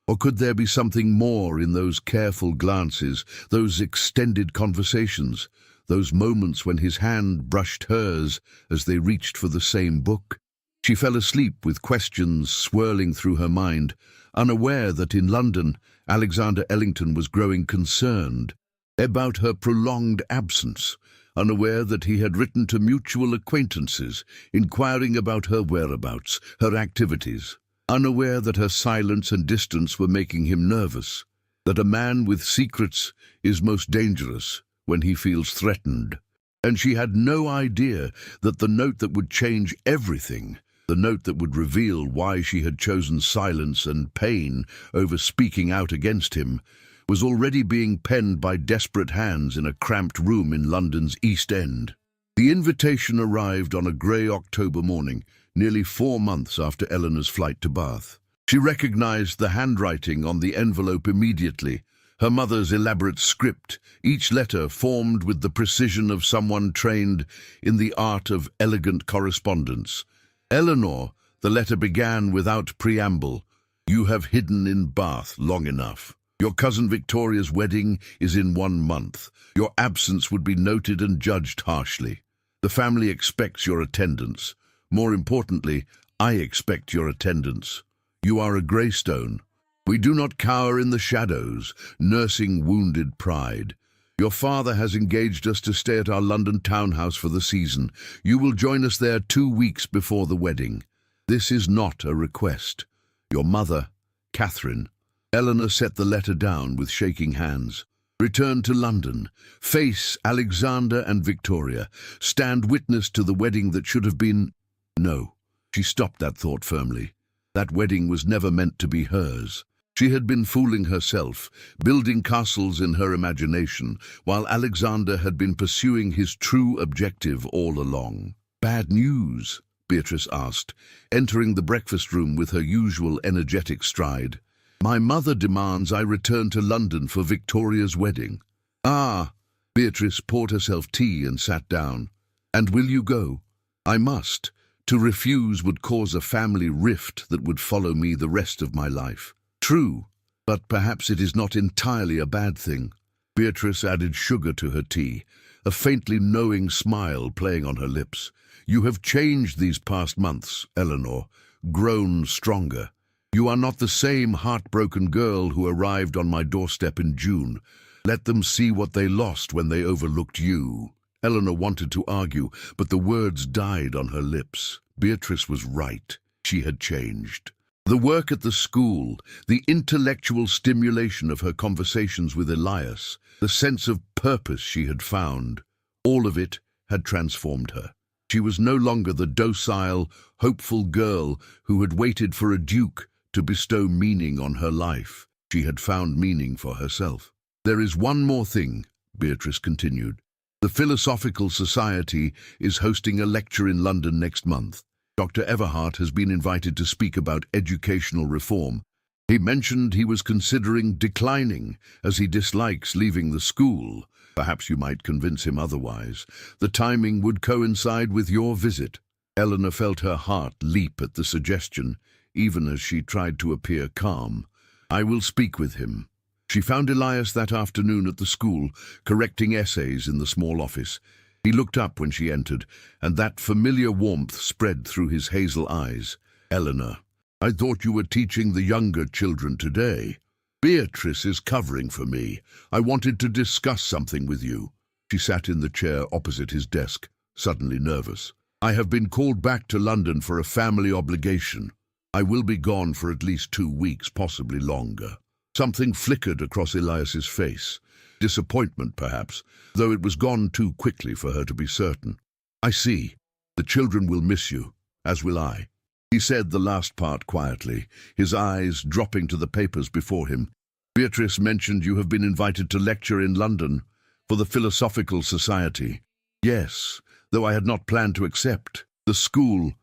Or could there be something more in those careful glances, those extended conversations, those moments when his hand brushed hers as they reached for the same book? She fell asleep with questions swirling through her mind, unaware that in London, Alexander Ellington was growing concerned about her prolonged absence, unaware that he had written to mutual acquaintances, inquiring about her whereabouts, her activities, unaware that her silence and distance were making him nervous, that a man with secrets is most dangerous when he feels threatened. And she had no idea that the note that would change everything, the note that would reveal why she had chosen silence and pain over speaking out against him, was already being penned by desperate hands in a cramped room in London's East End. The invitation arrived on a grey October morning, nearly 4 months after Eleanor's flight to Bath. She recognized the handwriting on the envelope immediately, her mother's elaborate script, each letter formed with the precision of someone trained in the art of elegant correspondence. "Eleanor," the letter began without preamble, "you have hidden in Bath long enough. Your cousin Victoria's wedding is in 1 month. Your absence would be noted and judged harshly. The family expects your attendance. More importantly, I expect your attendance. You are a Greystone. We do not cower in the shadows, nursing wounded pride. Your father has engaged us to stay at our London townhouse for the season. You will join us there 2 weeks before the wedding. This is not a request. Your mother, Catherine." Eleanor set the letter down with shaking hands. Return to London, face Alexander and Victoria, stand witness to the wedding that should have been... No, she stopped that thought firmly. That wedding was never meant to be hers. She had been fooling herself, building castles in her imagination, while Alexander had been pursuing his true objective all along. "Bad news?" Beatrice asked, entering the breakfast room with her usual energetic stride. "My mother demands I return to London for Victoria's wedding." "Ah!" Beatrice poured herself tea and sat down. "And will you go?" "I must. To refuse would cause a family rift that would follow me the rest of my life." "True, but perhaps it is not entirely a bad thing." Beatrice added sugar to her tea, a faintly knowing smile playing on her lips. "You have changed these past months, Eleanor, grown stronger. You are not the same heartbroken girl who arrived on my doorstep in June. Let them see what they lost when they overlooked you." Eleanor wanted to argue, but the words died on her lips. Beatrice was right. She had changed. The work at the school, the intellectual stimulation of her conversations with Elias, the sense of purpose she had found, all of it had transformed her. She was no longer the docile, hopeful girl who had waited for a duke to bestow meaning on her life. She had found meaning for herself. "There is one more thing," Beatrice continued. "The Philosophical Society is hosting a lecture in London next month. Dr. Everhart has been invited to speak about educational reform. He mentioned he was considering declining, as he dislikes leaving the school. Perhaps you might convince him otherwise. The timing would coincide with your visit." Eleanor felt her heart leap at the suggestion, even as she tried to appear calm. "I will speak with him." She found Elias that afternoon at the school, correcting essays in the small office. He looked up when she entered, and that familiar warmth spread through his hazel eyes. "Eleanor, I thought you were teaching the younger children today." "Beatrice is covering for me. I wanted to discuss something with you." She sat in the chair opposite his desk, suddenly nervous. "I have been called back to London for a family obligation. I will be gone for at least 2 weeks, possibly longer." Something flickered across Elias's face. Disappointment, perhaps, though it was gone too quickly for her to be certain. "I see. The children will miss you, as will I." He said the last part quietly, his eyes dropping to the papers before him. "Beatrice mentioned you have been invited to lecture in London for the Philosophical Society." "Yes, though I had not planned to accept. The school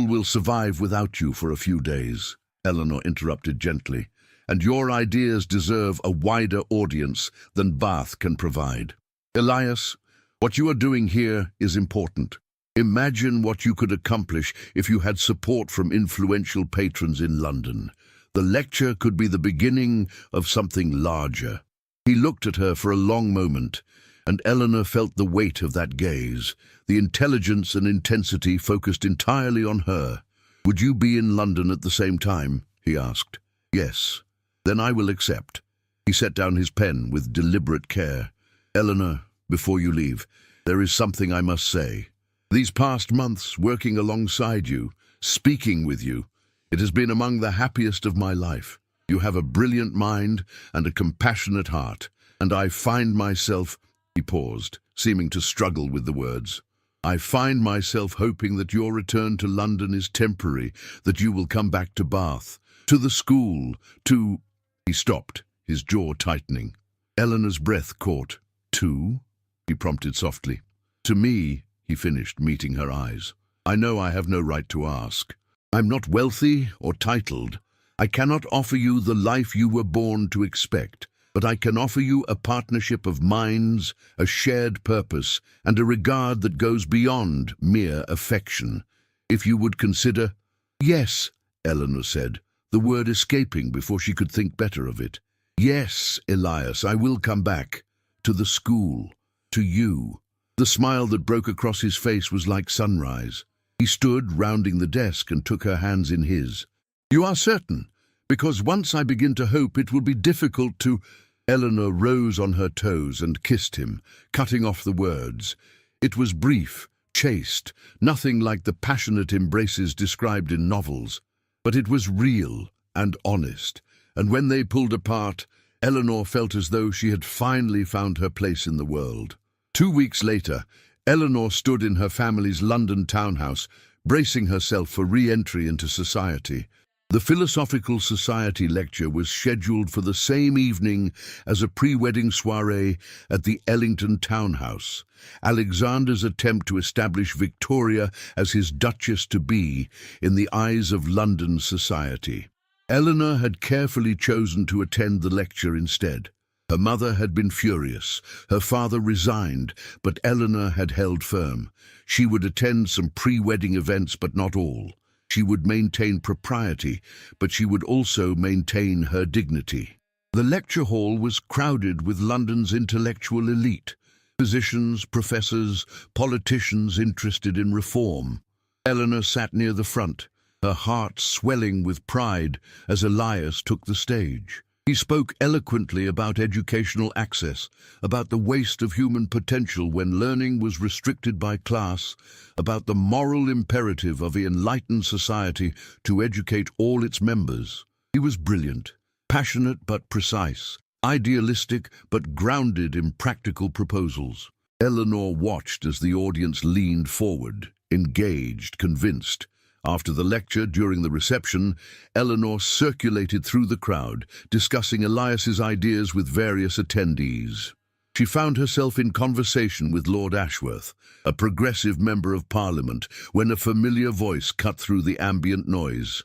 will survive without you for a few days," Eleanor interrupted gently. "And your ideas deserve a wider audience than Bath can provide. Elias, what you are doing here is important. Imagine what you could accomplish if you had support from influential patrons in London. The lecture could be the beginning of something larger." He looked at her for a long moment, and Eleanor felt the weight of that gaze, the intelligence and intensity focused entirely on her. "Would you be in London at the same time?" he asked. "Yes." "Then I will accept." He set down his pen with deliberate care. "Eleanor, before you leave, there is something I must say. These past months, working alongside you, speaking with you, it has been among the happiest of my life. You have a brilliant mind and a compassionate heart, and I find myself—" He paused, seeming to struggle with the words. "I find myself hoping that your return to London is temporary, that you will come back to Bath, to the school, to—" He stopped, his jaw tightening. Eleanor's breath caught. "To?" he prompted softly. "To me," he finished, meeting her eyes. "I know I have no right to ask. I'm not wealthy or titled. I cannot offer you the life you were born to expect, but I can offer you a partnership of minds, a shared purpose, and a regard that goes beyond mere affection. If you would consider—" "Yes," Eleanor said, the word escaping before she could think better of it. "Yes, Elias, I will come back. To the school. To you." The smile that broke across his face was like sunrise. He stood, rounding the desk, and took her hands in his. "You are certain? Because once I begin to hope it will be difficult to—" Eleanor rose on her toes and kissed him, cutting off the words. It was brief, chaste, nothing like the passionate embraces described in novels. But it was real and honest, and when they pulled apart, Eleanor felt as though she had finally found her place in the world. 2 weeks later, Eleanor stood in her family's London townhouse, bracing herself for re-entry into society. The Philosophical Society lecture was scheduled for the same evening as a pre-wedding soirée at the Ellington townhouse. Alexander's attempt to establish Victoria as his Duchess-to-be in the eyes of London society. Eleanor had carefully chosen to attend the lecture instead. Her mother had been furious, her father resigned, but Eleanor had held firm. She would attend some pre-wedding events, but not all. She would maintain propriety, but she would also maintain her dignity. The lecture hall was crowded with London's intellectual elite, physicians, professors, politicians interested in reform. Eleanor sat near the front, her heart swelling with pride as Elias took the stage. He spoke eloquently about educational access, about the waste of human potential when learning was restricted by class, about the moral imperative of an enlightened society to educate all its members. He was brilliant, passionate but precise, idealistic but grounded in practical proposals. Eleanor watched as the audience leaned forward, engaged, convinced. After the lecture, during the reception, Eleanor circulated through the crowd, discussing Elias's ideas with various attendees. She found herself in conversation with Lord Ashworth, a progressive member of Parliament, when a familiar voice cut through the ambient noise.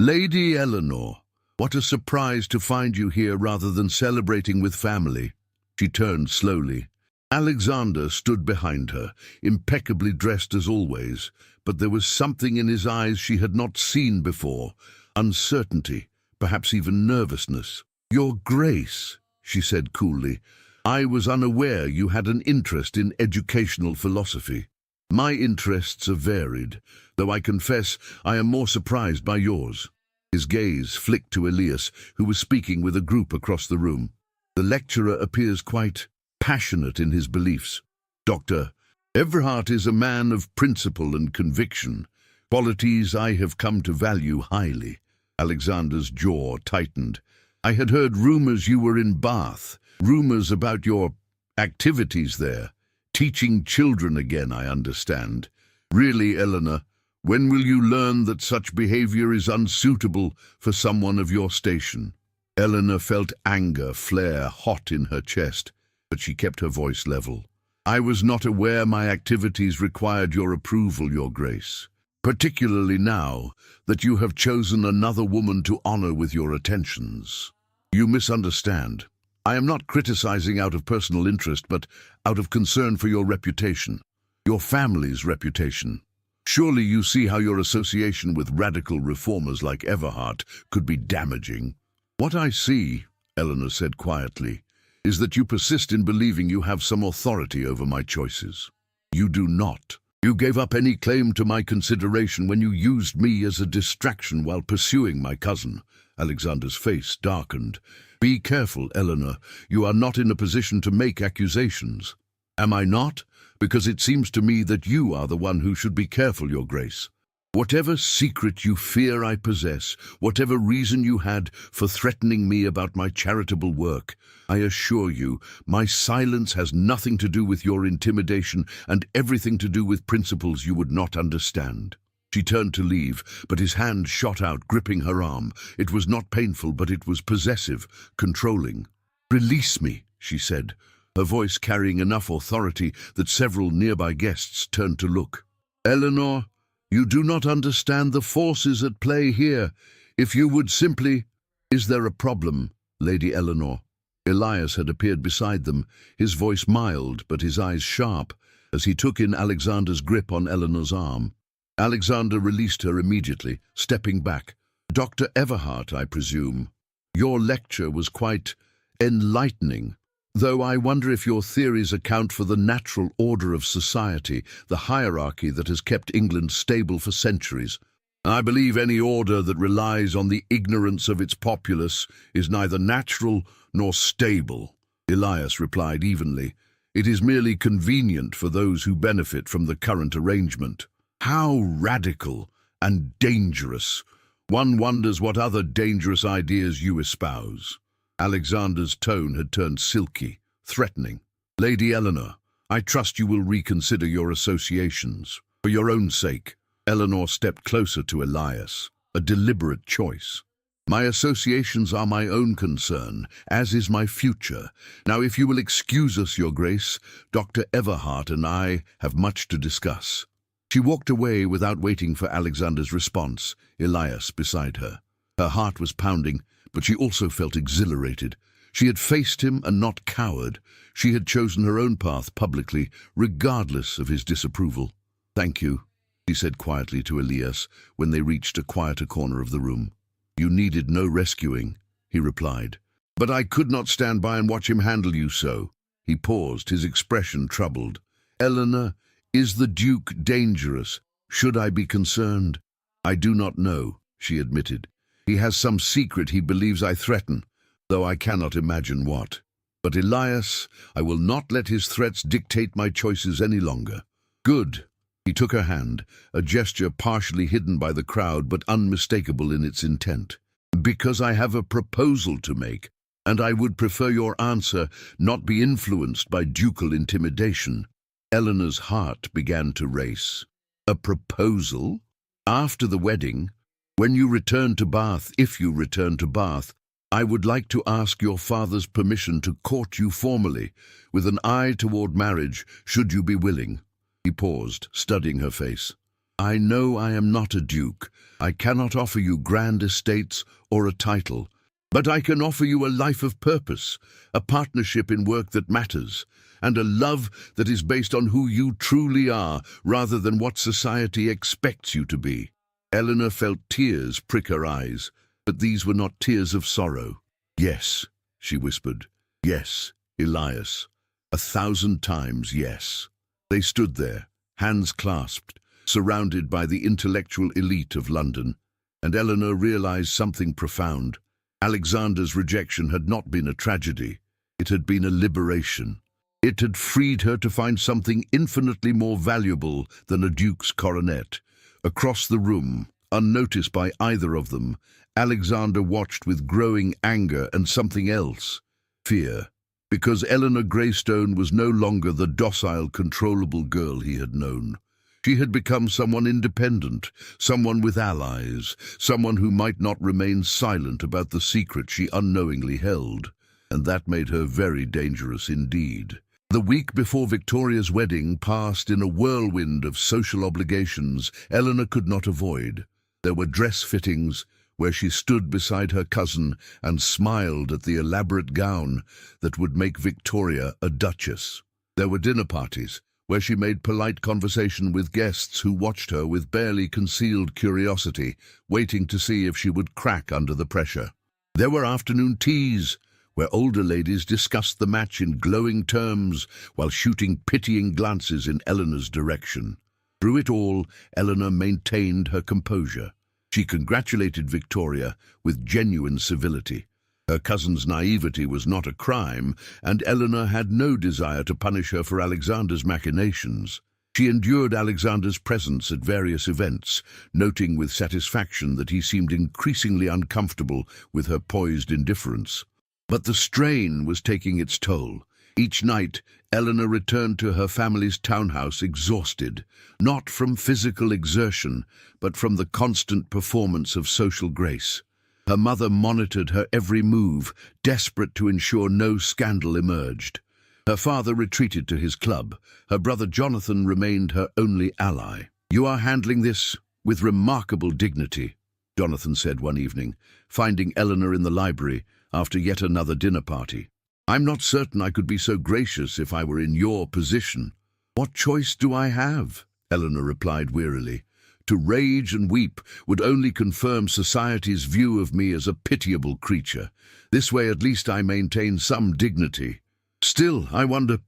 "Lady Eleanor, what a surprise to find you here rather than celebrating with family." She turned slowly. Alexander stood behind her, impeccably dressed as always, but there was something in his eyes she had not seen before, uncertainty, perhaps even nervousness. "Your Grace," she said coolly, "I was unaware you had an interest in educational philosophy. My interests are varied, though I confess I am more surprised by yours." His gaze flicked to Elias, who was speaking with a group across the room. The lecturer appears quite passionate in his beliefs. "Dr. Everhart is a man of principle and conviction, qualities I have come to value highly." Alexander's jaw tightened. "I had heard rumors you were in Bath, rumors about your activities there. Teaching children again, I understand. Really, Eleanor, when will you learn that such behavior is unsuitable for someone of your station?" Eleanor felt anger flare hot in her chest, but she kept her voice level. "I was not aware my activities required your approval, Your Grace, particularly now that you have chosen another woman to honor with your attentions. You misunderstand. I am not criticizing out of personal interest, but out of concern for your reputation, your family's reputation. Surely you see how your association with radical reformers like Everhart could be damaging." "What I see," Eleanor said quietly, "is that you persist in believing you have some authority over my choices. You do not. You gave up any claim to my consideration when you used me as a distraction while pursuing my cousin." Alexander's face darkened. "Be careful, Eleanor. You are not in a position to make accusations." "Am I not? Because it seems to me that you are the one who should be careful, Your Grace. Whatever secret you fear I possess, whatever reason you had for threatening me about my charitable work, I assure you, my silence has nothing to do with your intimidation and everything to do with principles you would not understand." She turned to leave, but his hand shot out, gripping her arm. It was not painful, but it was possessive, controlling. "Release me," she said, her voice carrying enough authority that several nearby guests turned to look. "Eleanor, you do not understand the forces at play here. If you would simply—" "Is there a problem, Lady Eleanor?" Elias had appeared beside them, his voice mild but his eyes sharp, as he took in Alexander's grip on Eleanor's arm. Alexander released her immediately, stepping back. "Dr. Everhart, I presume. Your lecture was quite enlightening, though I wonder if your theories account for the natural order of society, the hierarchy that has kept England stable for centuries. I believe any order that relies on the ignorance of its populace is neither natural nor stable," Elias replied evenly. "It is merely convenient for those who benefit from the current arrangement." "How radical and dangerous! One wonders what other dangerous ideas you espouse." Alexander's tone had turned silky, threatening. "Lady Eleanor, I trust you will reconsider your associations. For your own sake." Eleanor stepped closer to Elias, a deliberate choice. "My associations are my own concern, as is my future. Now, if you will excuse us, Your Grace, Dr. Everhart and I have much to discuss." She walked away without waiting for Alexander's response, Elias beside her. Her heart was pounding, but she also felt exhilarated. She had faced him and not cowered. She had chosen her own path publicly, regardless of his disapproval. "Thank you," she said quietly to Elias when they reached a quieter corner of the room. "You needed no rescuing," he replied. "But I could not stand by and watch him handle you so." He paused, his expression troubled. "Eleanor, is the Duke dangerous? Should I be concerned?" "I do not know," she admitted. "He has some secret he believes I threaten, though I cannot imagine what. But Elias, I will not let his threats dictate my choices any longer." "Good." He took her hand, a gesture partially hidden by the crowd but unmistakable in its intent. "Because I have a proposal to make, and I would prefer your answer not be influenced by ducal intimidation." Eleanor's heart began to race. "A proposal? After the wedding, when you return to Bath, if you return to Bath, I would like to ask your father's permission to court you formally, with an eye toward marriage, should you be willing." He paused, studying her face. "I know I am not a duke. I cannot offer you grand estates or a title. But I can offer you a life of purpose, a partnership in work that matters, and a love that is based on who you truly are, rather than what society expects you to be." Eleanor felt tears prick her eyes, but these were not tears of sorrow. "Yes," she whispered. "Yes, Elias. 1,000 times yes." They stood there, hands clasped, surrounded by the intellectual elite of London, and Eleanor realized something profound. Alexander's rejection had not been a tragedy. It had been a liberation. It had freed her to find something infinitely more valuable than a duke's coronet. Across the room, unnoticed by either of them, Alexander watched with growing anger and something else, fear. Because Eleanor Greystone was no longer the docile, controllable girl he had known. She had become someone independent, someone with allies, someone who might not remain silent about the secret she unknowingly held, and that made her very dangerous indeed. The week before Victoria's wedding passed in a whirlwind of social obligations Eleanor could not avoid. There were dress fittings, where she stood beside her cousin and smiled at the elaborate gown that would make Victoria a duchess. There were dinner parties, where she made polite conversation with guests who watched her with barely concealed curiosity, waiting to see if she would crack under the pressure. There were afternoon teas, where older ladies discussed the match in glowing terms while shooting pitying glances in Eleanor's direction. Through it all, Eleanor maintained her composure. She congratulated Victoria with genuine civility. Her cousin's naivety was not a crime, and Eleanor had no desire to punish her for Alexander's machinations. She endured Alexander's presence at various events, noting with satisfaction that he seemed increasingly uncomfortable with her poised indifference. But the strain was taking its toll. Each night, Eleanor returned to her family's townhouse exhausted, not from physical exertion, but from the constant performance of social grace. Her mother monitored her every move, desperate to ensure no scandal emerged. Her father retreated to his club. Her brother Jonathan remained her only ally. "You are handling this with remarkable dignity," Jonathan said one evening, finding Eleanor in the library after yet another dinner party. "I'm not certain I could be so gracious if I were in your position." "What choice do I have?" Eleanor replied wearily. "To rage and weep would only confirm society's view of me as a pitiable creature. This way at least I maintain some dignity." "Still, I wonder—"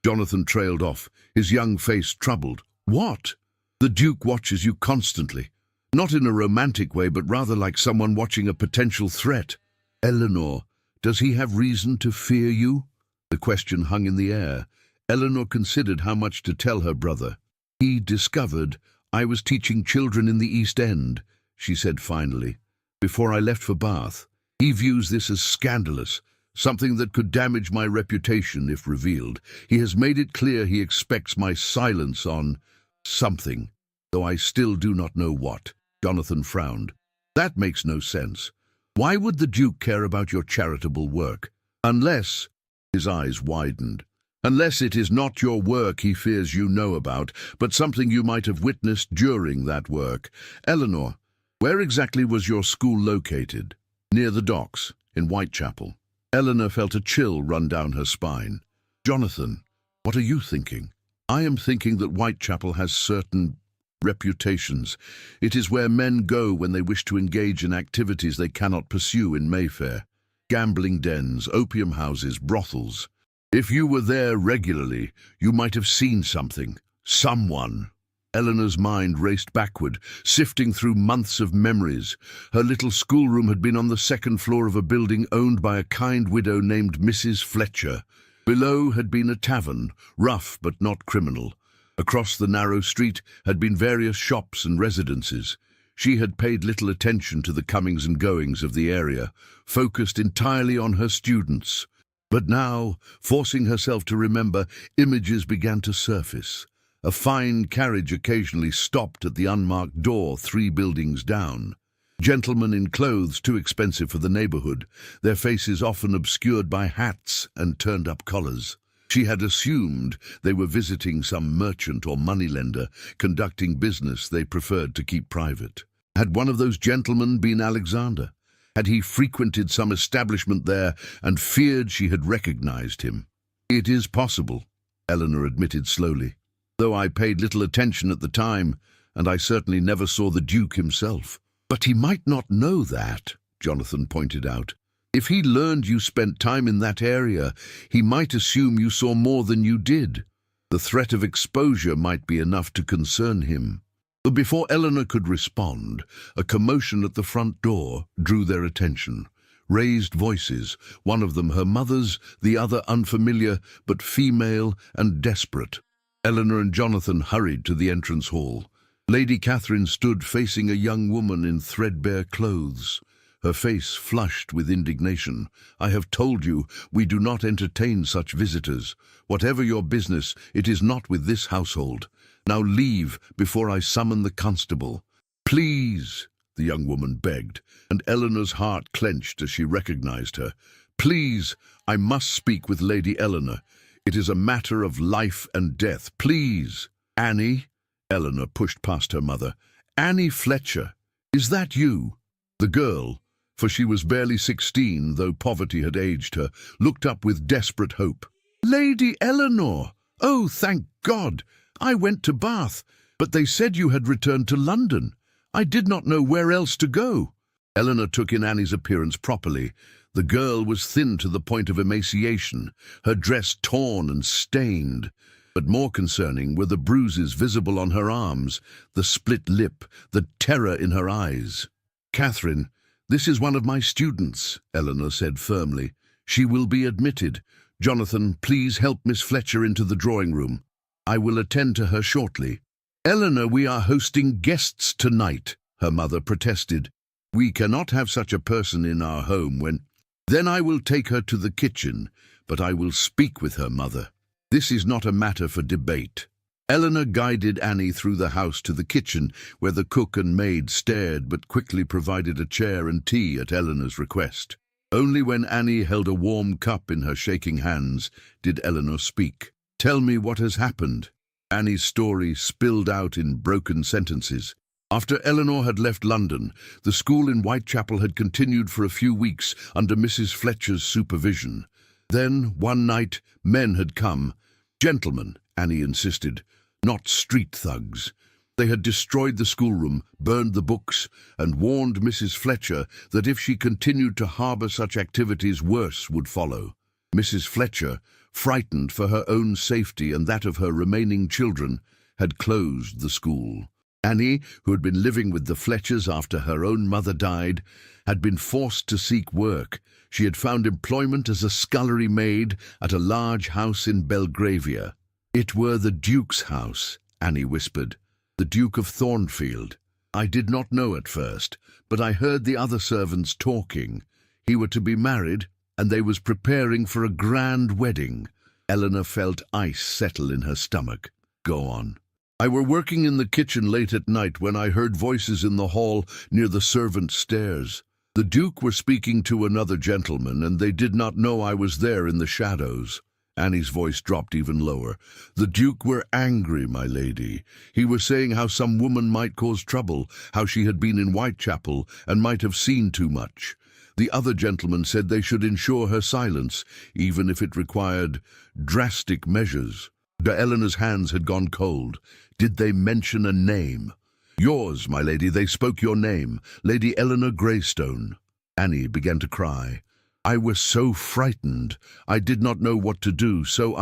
Jonathan trailed off, his young face troubled. "What?" "The Duke watches you constantly. Not in a romantic way, but rather like someone watching a potential threat." "Eleanor, does he have reason to fear you?" The question hung in the air. Eleanor considered how much to tell her brother. "He discovered I was teaching children in the East End," she said finally, "before I left for Bath. He views this as scandalous, something that could damage my reputation if revealed. He has made it clear he expects my silence on something, though I still do not know what." Jonathan frowned. "That makes no sense. Why would the Duke care about your charitable work? Unless—" his eyes widened. "Unless it is not your work he fears you know about, but something you might have witnessed during that work. Eleanor, where exactly was your school located?" "Near the docks, in Whitechapel." Eleanor felt a chill run down her spine. "Jonathan, what are you thinking?" "I am thinking that Whitechapel has certain reputations. It is where men go when they wish to engage in activities they cannot pursue in Mayfair. Gambling dens, opium houses, brothels. If you were there regularly, you might have seen something. Someone." Eleanor's mind raced backward, sifting through months of memories. Her little schoolroom had been on the second floor of a building owned by a kind widow named Mrs. Fletcher. Below had been a tavern, rough but not criminal. Across the narrow street had been various shops and residences. She had paid little attention to the comings and goings of the area, focused entirely on her students. But now, forcing herself to remember, images began to surface. A fine carriage occasionally stopped at the unmarked door 3 buildings down. Gentlemen in clothes too expensive for the neighborhood, their faces often obscured by hats and turned-up collars. She had assumed they were visiting some merchant or moneylender, conducting business they preferred to keep private. Had one of those gentlemen been Alexander? Had he frequented some establishment there and feared she had recognized him? "It is possible," Eleanor admitted slowly, "though I paid little attention at the time, and I certainly never saw the Duke himself." "But he might not know that," Jonathan pointed out. "If he learned you spent time in that area, he might assume you saw more than you did. The threat of exposure might be enough to concern him." But before Eleanor could respond, a commotion at the front door drew their attention. Raised voices, one of them her mother's, the other unfamiliar, but female and desperate. Eleanor and Jonathan hurried to the entrance hall. Lady Catherine stood facing a young woman in threadbare clothes. Her face flushed with indignation. "I have told you, we do not entertain such visitors. Whatever your business, it is not with this household. Now leave before I summon the constable." "Please," the young woman begged, and Eleanor's heart clenched as she recognized her. "Please, I must speak with Lady Eleanor. It is a matter of life and death. Please." "Annie?" Eleanor pushed past her mother. "Annie Fletcher, is that you?" The girl, for she was barely 16, though poverty had aged her, looked up with desperate hope. "Lady Eleanor! Oh, thank God! I went to Bath, but they said you had returned to London. I did not know where else to go." Eleanor took in Annie's appearance properly. The girl was thin to the point of emaciation, her dress torn and stained. But more concerning were the bruises visible on her arms, the split lip, the terror in her eyes. "Catherine, this is one of my students," Eleanor said firmly. "She will be admitted. Jonathan, please help Miss Fletcher into the drawing room. I will attend to her shortly." "Eleanor, we are hosting guests tonight," her mother protested. "We cannot have such a person in our home when—" "Then I will take her to the kitchen, but I will speak with her, mother. This is not a matter for debate." Eleanor guided Annie through the house to the kitchen, where the cook and maid stared but quickly provided a chair and tea at Eleanor's request. Only when Annie held a warm cup in her shaking hands did Eleanor speak. "Tell me what has happened." Annie's story spilled out in broken sentences. After Eleanor had left London, the school in Whitechapel had continued for a few weeks under Mrs. Fletcher's supervision. Then, one night, men had come. Gentlemen, Annie insisted, not street thugs. They had destroyed the schoolroom, burned the books, and warned Mrs. Fletcher that if she continued to harbour such activities, worse would follow. Mrs. Fletcher, frightened for her own safety and that of her remaining children, had closed the school. Annie, who had been living with the Fletchers after her own mother died, had been forced to seek work. She had found employment as a scullery maid at a large house in Belgravia. "It were the Duke's house," Annie whispered. "The Duke of Thornfield. I did not know at first, but I heard the other servants talking. He were to be married, and they was preparing for a grand wedding. Eleanor felt ice settle in her stomach. Go on. I were working in the kitchen late at night when I heard voices in the hall near the servants' stairs. The Duke were speaking to another gentleman, and they did not know I was there in the shadows. Annie's voice dropped even lower. The Duke were angry, my lady. He was saying how some woman might cause trouble, how she had been in Whitechapel and might have seen too much. The other gentleman said they should ensure her silence, even if it required drastic measures. Eleanor's hands had gone cold. Did they mention a name? Yours, my lady, they spoke your name, Lady Eleanor Greystone. Annie began to cry. I was so frightened. I did not know what to do, so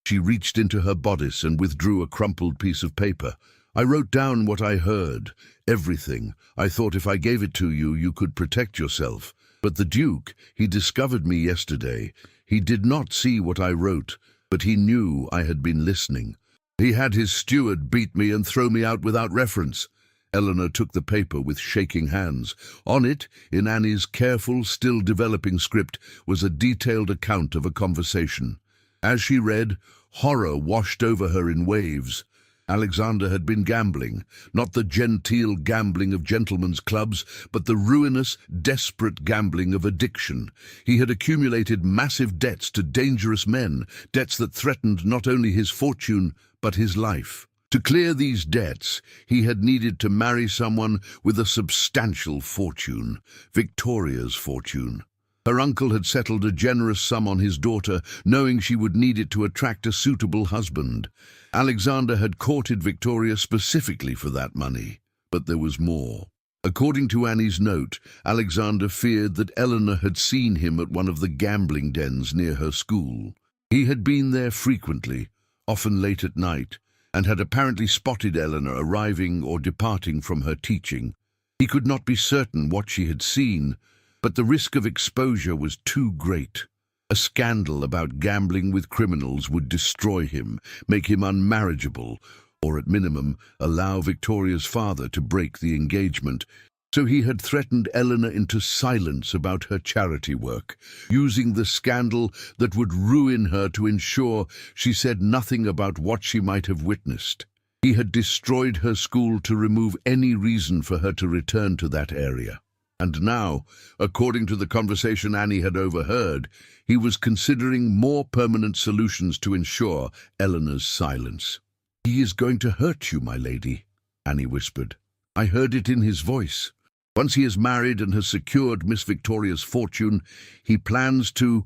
She reached into her bodice and withdrew a crumpled piece of paper. I wrote down what I heard, everything. I thought if I gave it to you, you could protect yourself. But the Duke, he discovered me yesterday. He did not see what I wrote, but he knew I had been listening. He had his steward beat me and throw me out without reference. Eleanor took the paper with shaking hands. On it, in Annie's careful, still developing script, was a detailed account of a conversation. As she read, horror washed over her in waves. Alexander had been gambling, not the genteel gambling of gentlemen's clubs, but the ruinous, desperate gambling of addiction. He had accumulated massive debts to dangerous men, debts that threatened not only his fortune, but his life. To clear these debts, he had needed to marry someone with a substantial fortune, Victoria's fortune. Her uncle had settled a generous sum on his daughter, knowing she would need it to attract a suitable husband. Alexander had courted Victoria specifically for that money. But there was more. According to Annie's note, Alexander feared that Eleanor had seen him at one of the gambling dens near her school. He had been there frequently, often late at night, and had apparently spotted Eleanor arriving or departing from her teaching. He could not be certain what she had seen, but the risk of exposure was too great. A scandal about gambling with criminals would destroy him, make him unmarriageable, or at minimum allow Victoria's father to break the engagement. So he had threatened Eleanor into silence about her charity work, using the scandal that would ruin her to ensure she said nothing about what she might have witnessed. He had destroyed her school to remove any reason for her to return to that area. And now, according to the conversation Annie had overheard, he was considering more permanent solutions to ensure Eleanor's silence. "He is going to hurt you, my lady," Annie whispered. "I heard it in his voice. Once he is married and has secured Miss Victoria's fortune, he plans to—"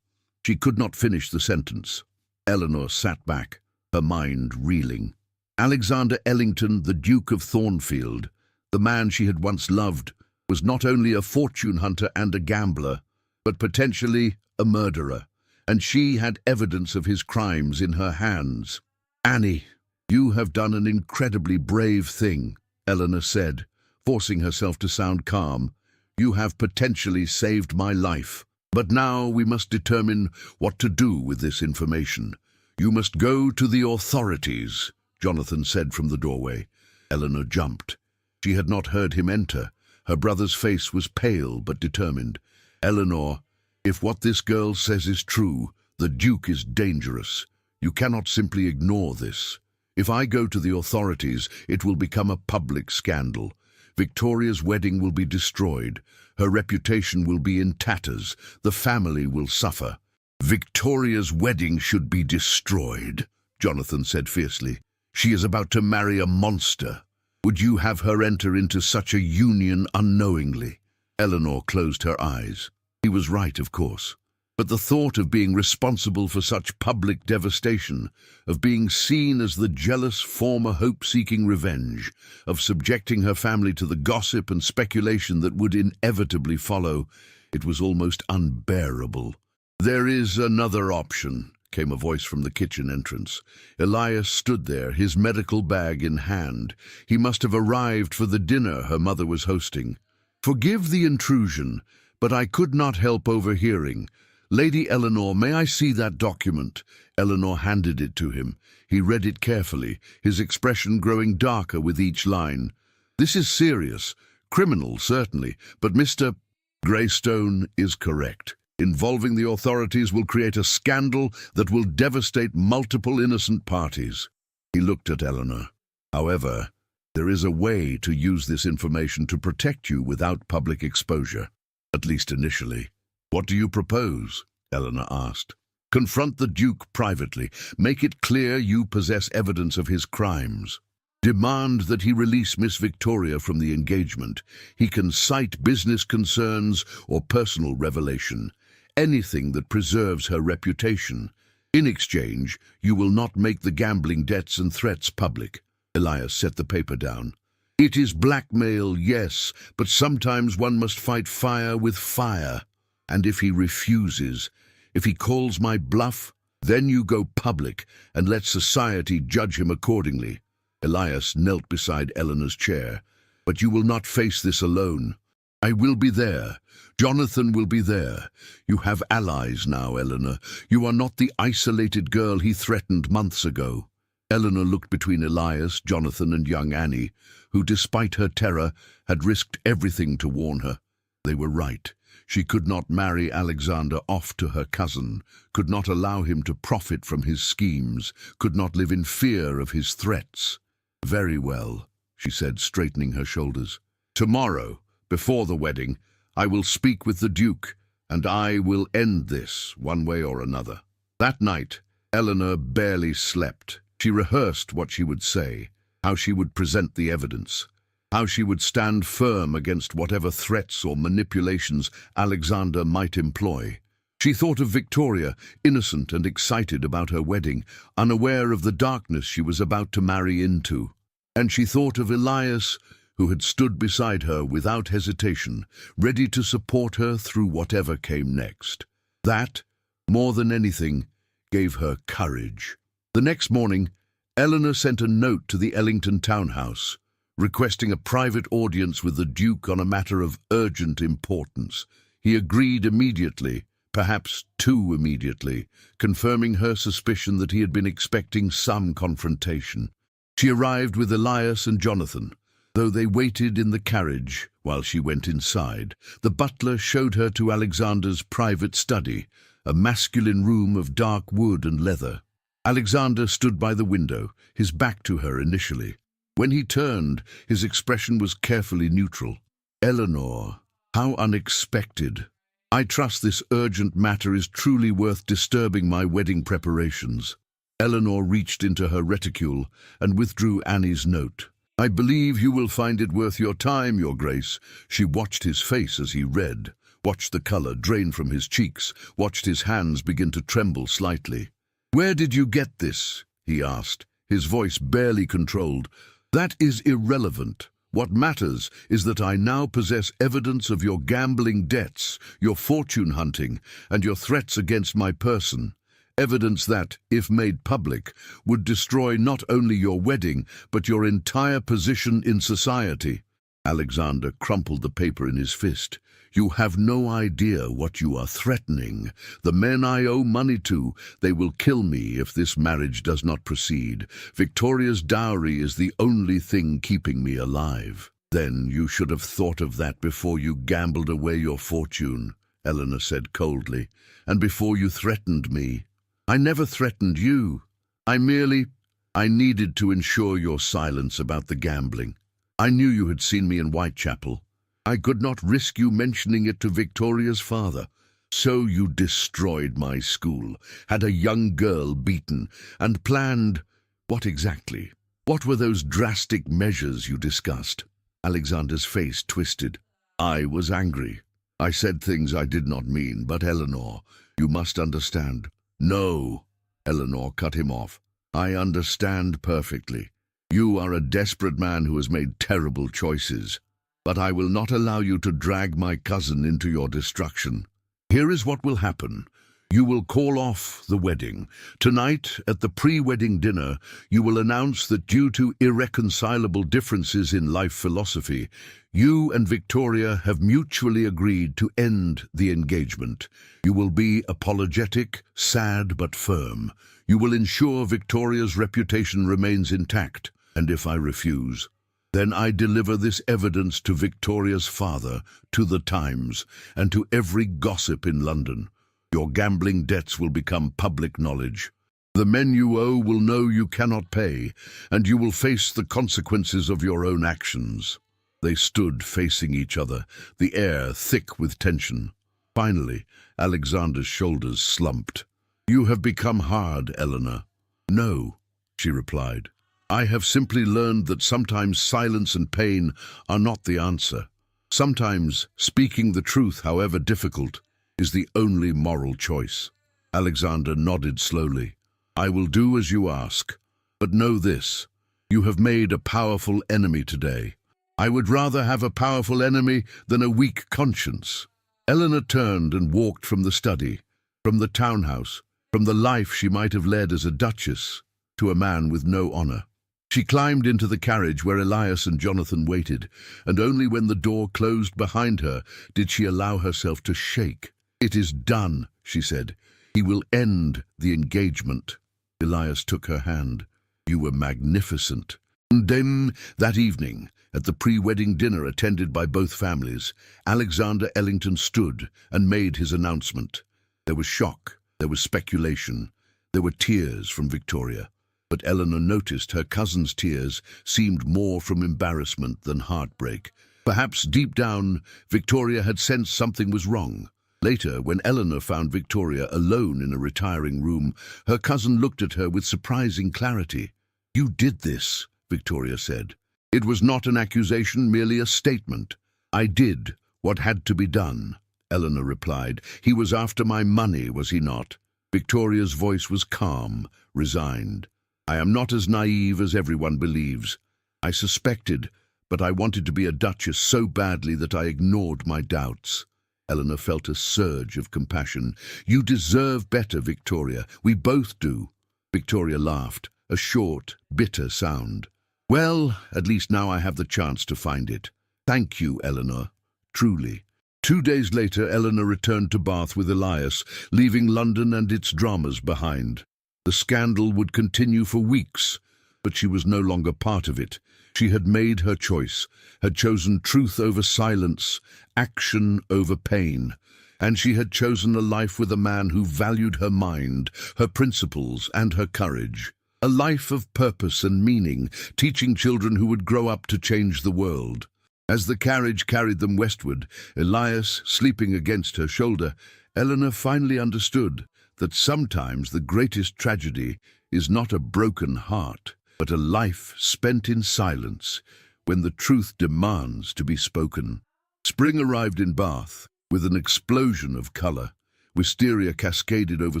She could not finish the sentence. Eleanor sat back, her mind reeling. Alexander Ellington, the Duke of Thornfield, the man she had once loved, was not only a fortune hunter and a gambler, but potentially a murderer, and she had evidence of his crimes in her hands. "Annie, you have done an incredibly brave thing," Eleanor said, forcing herself to sound calm. "You have potentially saved my life. But now we must determine what to do with this information. You must go to the authorities," Jonathan said from the doorway. Eleanor jumped. She had not heard him enter. Her brother's face was pale but determined. "Eleanor, if what this girl says is true, the Duke is dangerous. You cannot simply ignore this. If I go to the authorities, it will become a public scandal. Victoria's wedding will be destroyed. Her reputation will be in tatters. The family will suffer." "Victoria's wedding should be destroyed," Jonathan said fiercely. "She is about to marry a monster. Would you have her enter into such a union unknowingly?" Eleanor closed her eyes. He was right, of course. But the thought of being responsible for such public devastation, of being seen as the jealous former hope-seeking revenge, of subjecting her family to the gossip and speculation that would inevitably follow, it was almost unbearable. "There is another option," came a voice from the kitchen entrance. Elias stood there, his medical bag in hand. He must have arrived for the dinner her mother was hosting. "Forgive the intrusion, but I could not help overhearing. Lady Eleanor, may I see that document?" Eleanor handed it to him. He read it carefully, his expression growing darker with each line. "This is serious. Criminal, certainly, but Mr. Greystone is correct. Involving the authorities will create a scandal that will devastate multiple innocent parties. He looked at Eleanor. However, there is a way to use this information to protect you without public exposure, at least initially. What do you propose? Eleanor asked. Confront the Duke privately. Make it clear you possess evidence of his crimes. Demand that he release Miss Victoria from the engagement. He can cite business concerns or personal revelation, anything that preserves her reputation. In exchange, you will not make the gambling debts and threats public. Elias set the paper down. It is blackmail, yes, but sometimes one must fight fire with fire. And if he refuses, if he calls my bluff, then you go public and let society judge him accordingly. Elias knelt beside Eleanor's chair. But you will not face this alone. I will be there. Jonathan will be there. You have allies now, Eleanor. You are not the isolated girl he threatened months ago. Eleanor looked between Elias, Jonathan, and young Annie, who, despite her terror, had risked everything to warn her. They were right. She could not marry Alexander off to her cousin, could not allow him to profit from his schemes, could not live in fear of his threats. Very well, she said, straightening her shoulders. Tomorrow, before the wedding, I will speak with the Duke, and I will end this one way or another. That night, Eleanor barely slept. She rehearsed what she would say, how she would present the evidence, how she would stand firm against whatever threats or manipulations Alexander might employ. She thought of Victoria, innocent and excited about her wedding, unaware of the darkness she was about to marry into. And she thought of Elias, who had stood beside her without hesitation, ready to support her through whatever came next. That, more than anything, gave her courage. The next morning, Eleanor sent a note to the Ellington townhouse, requesting a private audience with the Duke on a matter of urgent importance. He agreed immediately, perhaps too immediately, confirming her suspicion that he had been expecting some confrontation. She arrived with Elias and Jonathan. Though they waited in the carriage while she went inside, the butler showed her to Alexander's private study, a masculine room of dark wood and leather. Alexander stood by the window, his back to her initially. When he turned, his expression was carefully neutral. Eleanor, how unexpected. I trust this urgent matter is truly worth disturbing my wedding preparations. Eleanor reached into her reticule and withdrew Annie's note. I believe you will find it worth your time, Your Grace. She watched his face as he read, watched the color drain from his cheeks, watched his hands begin to tremble slightly. Where did you get this? He asked, his voice barely controlled. That is irrelevant. What matters is that I now possess evidence of your gambling debts, your fortune hunting, and your threats against my person. Evidence that, if made public, would destroy not only your wedding, but your entire position in society. Alexander crumpled the paper in his fist. You have no idea what you are threatening. The men I owe money to, they will kill me if this marriage does not proceed. Victoria's dowry is the only thing keeping me alive. Then you should have thought of that before you gambled away your fortune, Eleanor said coldly, and before you threatened me. I never threatened you. I needed to ensure your silence about the gambling. I knew you had seen me in Whitechapel. I could not risk you mentioning it to Victoria's father. So you destroyed my school, had a young girl beaten, and planned... What exactly? What were those drastic measures you discussed? Alexander's face twisted. I was angry. I said things I did not mean, but Eleanor, you must understand. No, Eleanor cut him off. I understand perfectly. You are a desperate man who has made terrible choices. But I will not allow you to drag my cousin into your destruction. Here is what will happen. You will call off the wedding. Tonight, at the pre-wedding dinner, you will announce that due to irreconcilable differences in life philosophy, you and Victoria have mutually agreed to end the engagement. You will be apologetic, sad but firm. You will ensure Victoria's reputation remains intact. And if I refuse, Then I deliver this evidence to Victoria's father, to the Times, and to every gossip in London. Your gambling debts will become public knowledge. The men you owe will know you cannot pay, and you will face the consequences of your own actions." They stood facing each other, the air thick with tension. Finally, Alexander's shoulders slumped. "You have become hard, Eleanor." "No," she replied. "I have simply learned that sometimes silence and pain are not the answer. Sometimes speaking the truth, however difficult, is the only moral choice." Alexander nodded slowly. "I will do as you ask, but know this. You have made a powerful enemy today. I would rather have a powerful enemy than a weak conscience." Eleanor turned and walked from the study, from the townhouse, from the life she might have led as a duchess, to a man with no honor. She climbed into the carriage where Elias and Jonathan waited, and only when the door closed behind her did she allow herself to shake. "It is done," she said. "He will end the engagement." Elias took her hand. "You were magnificent." And then, that evening, at the pre-wedding dinner attended by both families, Alexander Ellington stood and made his announcement. There was shock, there was speculation, there were tears from Victoria. But Eleanor noticed her cousin's tears seemed more from embarrassment than heartbreak. Perhaps deep down, Victoria had sensed something was wrong. Later, when Eleanor found Victoria alone in a retiring room, her cousin looked at her with surprising clarity. "You did this," Victoria said. "It was not an accusation, merely a statement." "I did what had to be done," Eleanor replied. "He was after my money, was he not?" Victoria's voice was calm, resigned. "I am not as naive as everyone believes. I suspected, but I wanted to be a duchess so badly that I ignored my doubts." Eleanor felt a surge of compassion. "You deserve better, Victoria. We both do." Victoria laughed, a short, bitter sound. "Well, at least now I have the chance to find it. Thank you, Eleanor. Truly." 2 days later, Eleanor returned to Bath with Elias, leaving London and its dramas behind. The scandal would continue for weeks, but she was no longer part of it. She had made her choice, had chosen truth over silence, action over pain, and she had chosen a life with a man who valued her mind, her principles, and her courage. A life of purpose and meaning, teaching children who would grow up to change the world. As the carriage carried them westward, Elias sleeping against her shoulder, Eleanor finally understood that sometimes the greatest tragedy is not a broken heart, but a life spent in silence when the truth demands to be spoken. Spring arrived in Bath with an explosion of colour. Wisteria cascaded over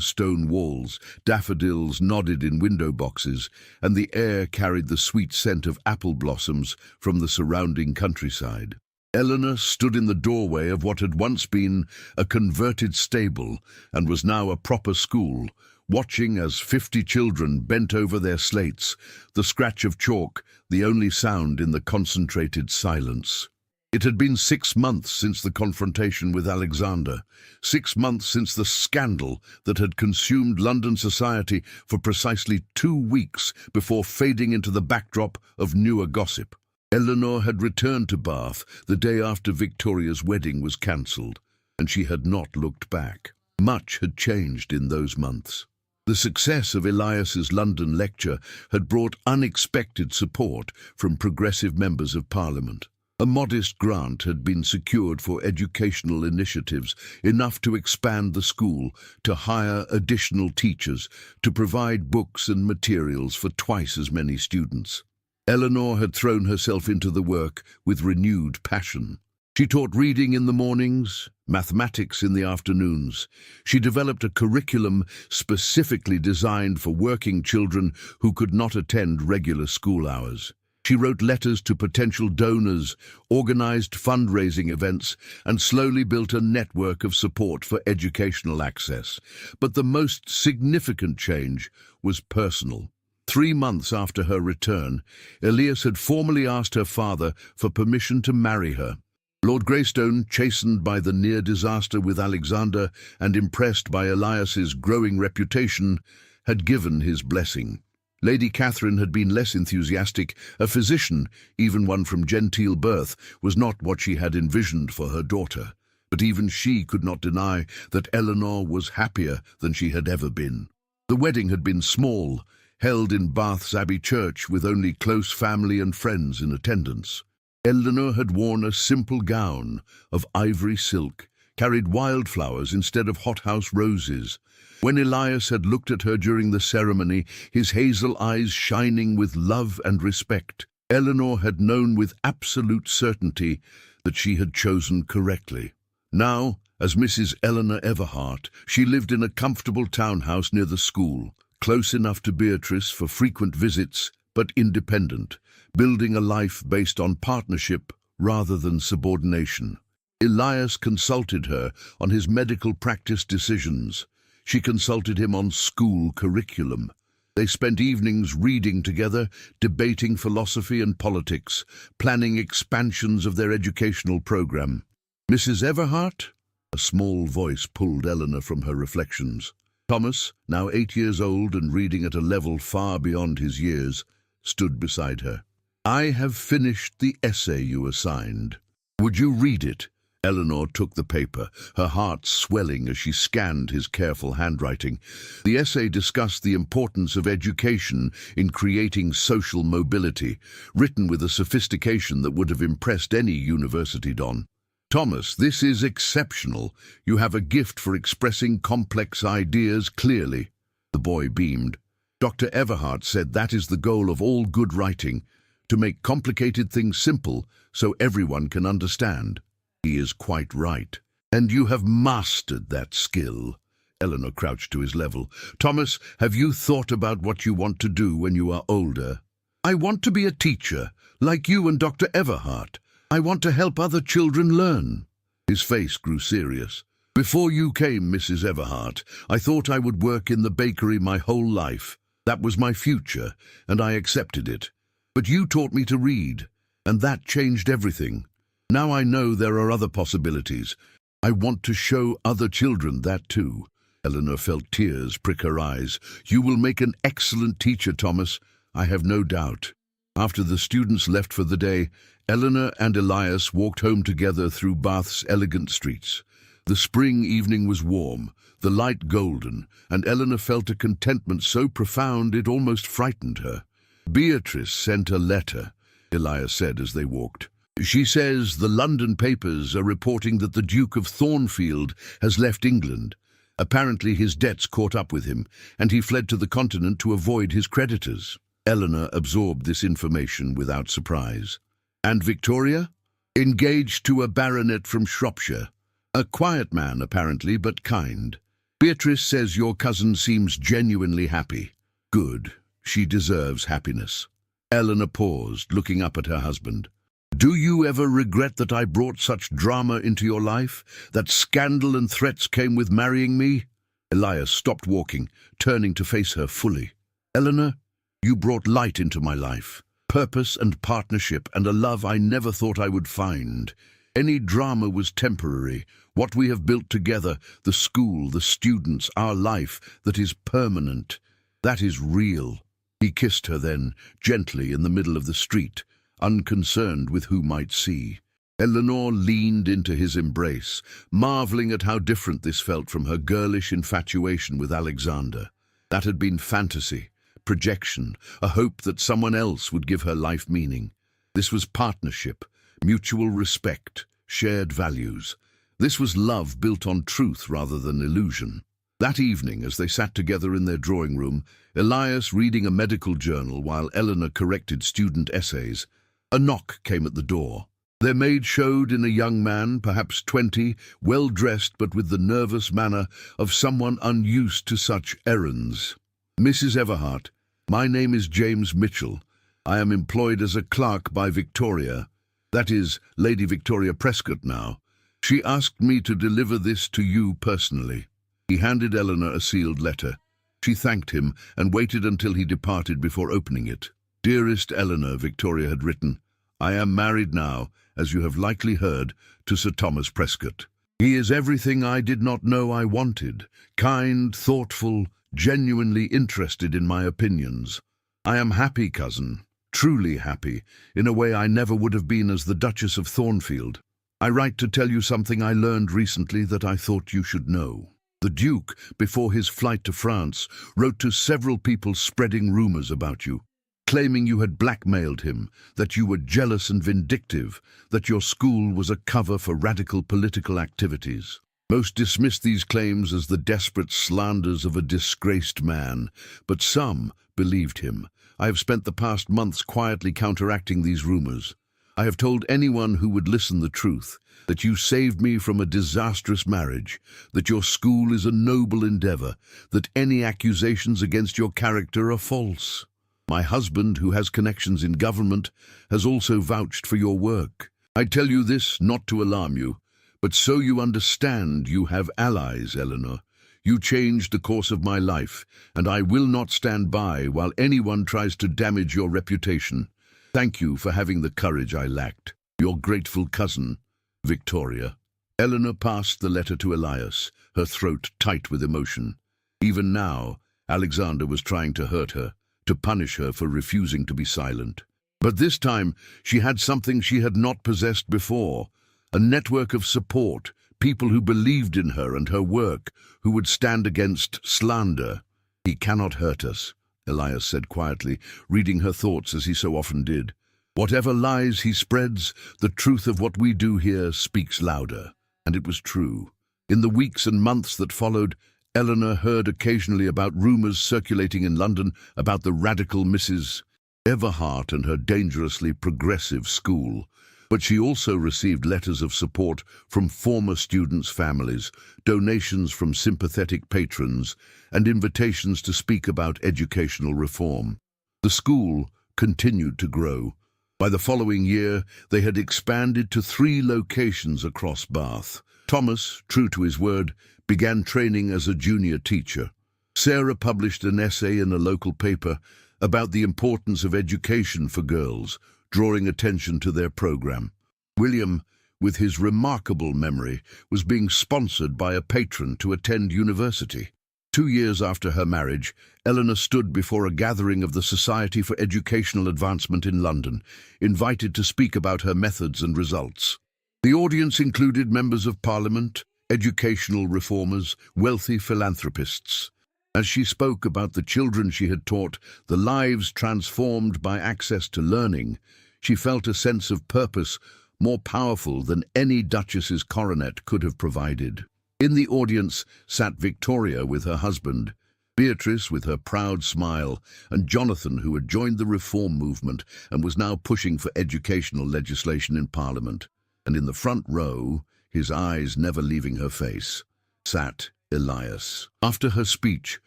stone walls, daffodils nodded in window boxes, and the air carried the sweet scent of apple blossoms from the surrounding countryside. Eleanor stood in the doorway of what had once been a converted stable and was now a proper school, watching as 50 children bent over their slates, the scratch of chalk the only sound in the concentrated silence. It had been 6 months since the confrontation with Alexander, 6 months since the scandal that had consumed London society for precisely 2 weeks before fading into the backdrop of newer gossip. Eleanor had returned to Bath the day after Victoria's wedding was cancelled, and she had not looked back. Much had changed in those months. The success of Elias's London lecture had brought unexpected support from progressive members of Parliament. A modest grant had been secured for educational initiatives, enough to expand the school, to hire additional teachers, to provide books and materials for twice as many students. Eleanor had thrown herself into the work with renewed passion. She taught reading in the mornings, mathematics in the afternoons. She developed a curriculum specifically designed for working children who could not attend regular school hours. She wrote letters to potential donors, organized fundraising events, and slowly built a network of support for educational access. But the most significant change was personal. 3 months after her return, Elias had formally asked her father for permission to marry her. Lord Greystone, chastened by the near disaster with Alexander and impressed by Elias's growing reputation, had given his blessing. Lady Catherine had been less enthusiastic. A physician, even one from genteel birth, was not what she had envisioned for her daughter. But even she could not deny that Eleanor was happier than she had ever been. The wedding had been small, held in Bath's Abbey Church with only close family and friends in attendance. Eleanor had worn a simple gown of ivory silk, carried wildflowers instead of hothouse roses. When Elias had looked at her during the ceremony, his hazel eyes shining with love and respect, Eleanor had known with absolute certainty that she had chosen correctly. Now, as Mrs. Eleanor Everhart, she lived in a comfortable townhouse near the school, close enough to Beatrice for frequent visits, but independent, building a life based on partnership rather than subordination. Elias consulted her on his medical practice decisions. She consulted him on school curriculum. They spent evenings reading together, debating philosophy and politics, planning expansions of their educational program. Mrs. Everhart? A small voice pulled Eleanor from her reflections. Thomas, now 8 years old and reading at a level far beyond his years, stood beside her. "I have finished the essay you assigned. Would you read it?" Eleanor took the paper, her heart swelling as she scanned his careful handwriting. The essay discussed the importance of education in creating social mobility, written with a sophistication that would have impressed any university don. "Thomas, this is exceptional. You have a gift for expressing complex ideas clearly." The boy beamed. "Dr. Everhart said that is the goal of all good writing, to make complicated things simple so everyone can understand." "He is quite right. And you have mastered that skill." Eleanor crouched to his level. "Thomas, have you thought about what you want to do when you are older?" "I want to be a teacher, like you and Dr. Everhart. I want to help other children learn." His face grew serious. "Before you came, Mrs. Everhart, I thought I would work in the bakery my whole life. That was my future, and I accepted it. But you taught me to read, and that changed everything. Now I know there are other possibilities. I want to show other children that too." Eleanor felt tears prick her eyes. "You will make an excellent teacher, Thomas. I have no doubt." After the students left for the day, Eleanor and Elias walked home together through Bath's elegant streets. The spring evening was warm, the light golden, and Eleanor felt a contentment so profound it almost frightened her. "Beatrice sent a letter," Elias said as they walked. "She says the London papers are reporting that the Duke of Thornfield has left England. Apparently his debts caught up with him, and he fled to the continent to avoid his creditors." Eleanor absorbed this information without surprise. "And Victoria?" "Engaged to a baronet from Shropshire. A quiet man, apparently, but kind. Beatrice says your cousin seems genuinely happy." "Good. She deserves happiness." Eleanor paused, looking up at her husband. "Do you ever regret that I brought such drama into your life? That scandal and threats came with marrying me?" Elias stopped walking, turning to face her fully. "Eleanor, you brought light into my life, purpose and partnership, and a love I never thought I would find. Any drama was temporary. What we have built together, the school, the students, our life, that is permanent, that is real." He kissed her then, gently in the middle of the street, unconcerned with who might see. Eleanor leaned into his embrace, marveling at how different this felt from her girlish infatuation with Alexander. That had been fantasy, projection, a hope that someone else would give her life meaning. This was partnership, mutual respect, shared values. This was love built on truth rather than illusion. That evening, as they sat together in their drawing room, Elias reading a medical journal while Eleanor corrected student essays, a knock came at the door. Their maid showed in a young man, perhaps 20, well-dressed but with the nervous manner of someone unused to such errands. "Mrs. Everhart, my name is James Mitchell. I am employed as a clerk by Victoria. That is, Lady Victoria Prescott now. She asked me to deliver this to you personally." He handed Eleanor a sealed letter. She thanked him and waited until he departed before opening it. "Dearest Eleanor," Victoria had written, "I am married now, as you have likely heard, to Sir Thomas Prescott. He is everything I did not know I wanted, kind, thoughtful, genuinely interested in my opinions. I am happy, cousin, truly happy, in a way I never would have been as the Duchess of Thornfield. I write to tell you something I learned recently that I thought you should know. The Duke, before his flight to France, wrote to several people spreading rumors about you, claiming you had blackmailed him, that you were jealous and vindictive, that your school was a cover for radical political activities. Most dismissed these claims as the desperate slanders of a disgraced man, but some believed him. I have spent the past months quietly counteracting these rumors. I have told anyone who would listen the truth, that you saved me from a disastrous marriage, that your school is a noble endeavor, that any accusations against your character are false. My husband, who has connections in government, has also vouched for your work. I tell you this not to alarm you, but so you understand you have allies, Eleanor. You changed the course of my life, and I will not stand by while anyone tries to damage your reputation. Thank you for having the courage I lacked. Your grateful cousin, Victoria. Eleanor passed the letter to Elias, her throat tight with emotion. Even now, Alexander was trying to hurt her, to punish her for refusing to be silent. But this time, she had something she had not possessed before, a network of support, people who believed in her and her work, who would stand against slander. He cannot hurt us, Elias said quietly, reading her thoughts as he so often did. Whatever lies he spreads, the truth of what we do here speaks louder. And it was true. In the weeks and months that followed, Eleanor heard occasionally about rumors circulating in London about the radical Mrs. Everhart and her dangerously progressive school. But she also received letters of support from former students' families, donations from sympathetic patrons, and invitations to speak about educational reform. The school continued to grow. By the following year, they had expanded to 3 locations across Bath. Thomas, true to his word, began training as a junior teacher. Sarah published an essay in a local paper about the importance of education for girls, drawing attention to their program. William, with his remarkable memory, was being sponsored by a patron to attend university. 2 years after her marriage, Eleanor stood before a gathering of the Society for Educational Advancement in London, invited to speak about her methods and results. The audience included members of Parliament, educational reformers, wealthy philanthropists. As she spoke about the children she had taught, the lives transformed by access to learning, she felt a sense of purpose more powerful than any duchess's coronet could have provided. In the audience sat Victoria with her husband, Beatrice with her proud smile, and Jonathan, who had joined the reform movement and was now pushing for educational legislation in Parliament. And in the front row, his eyes never leaving her face, sat Elias. After her speech,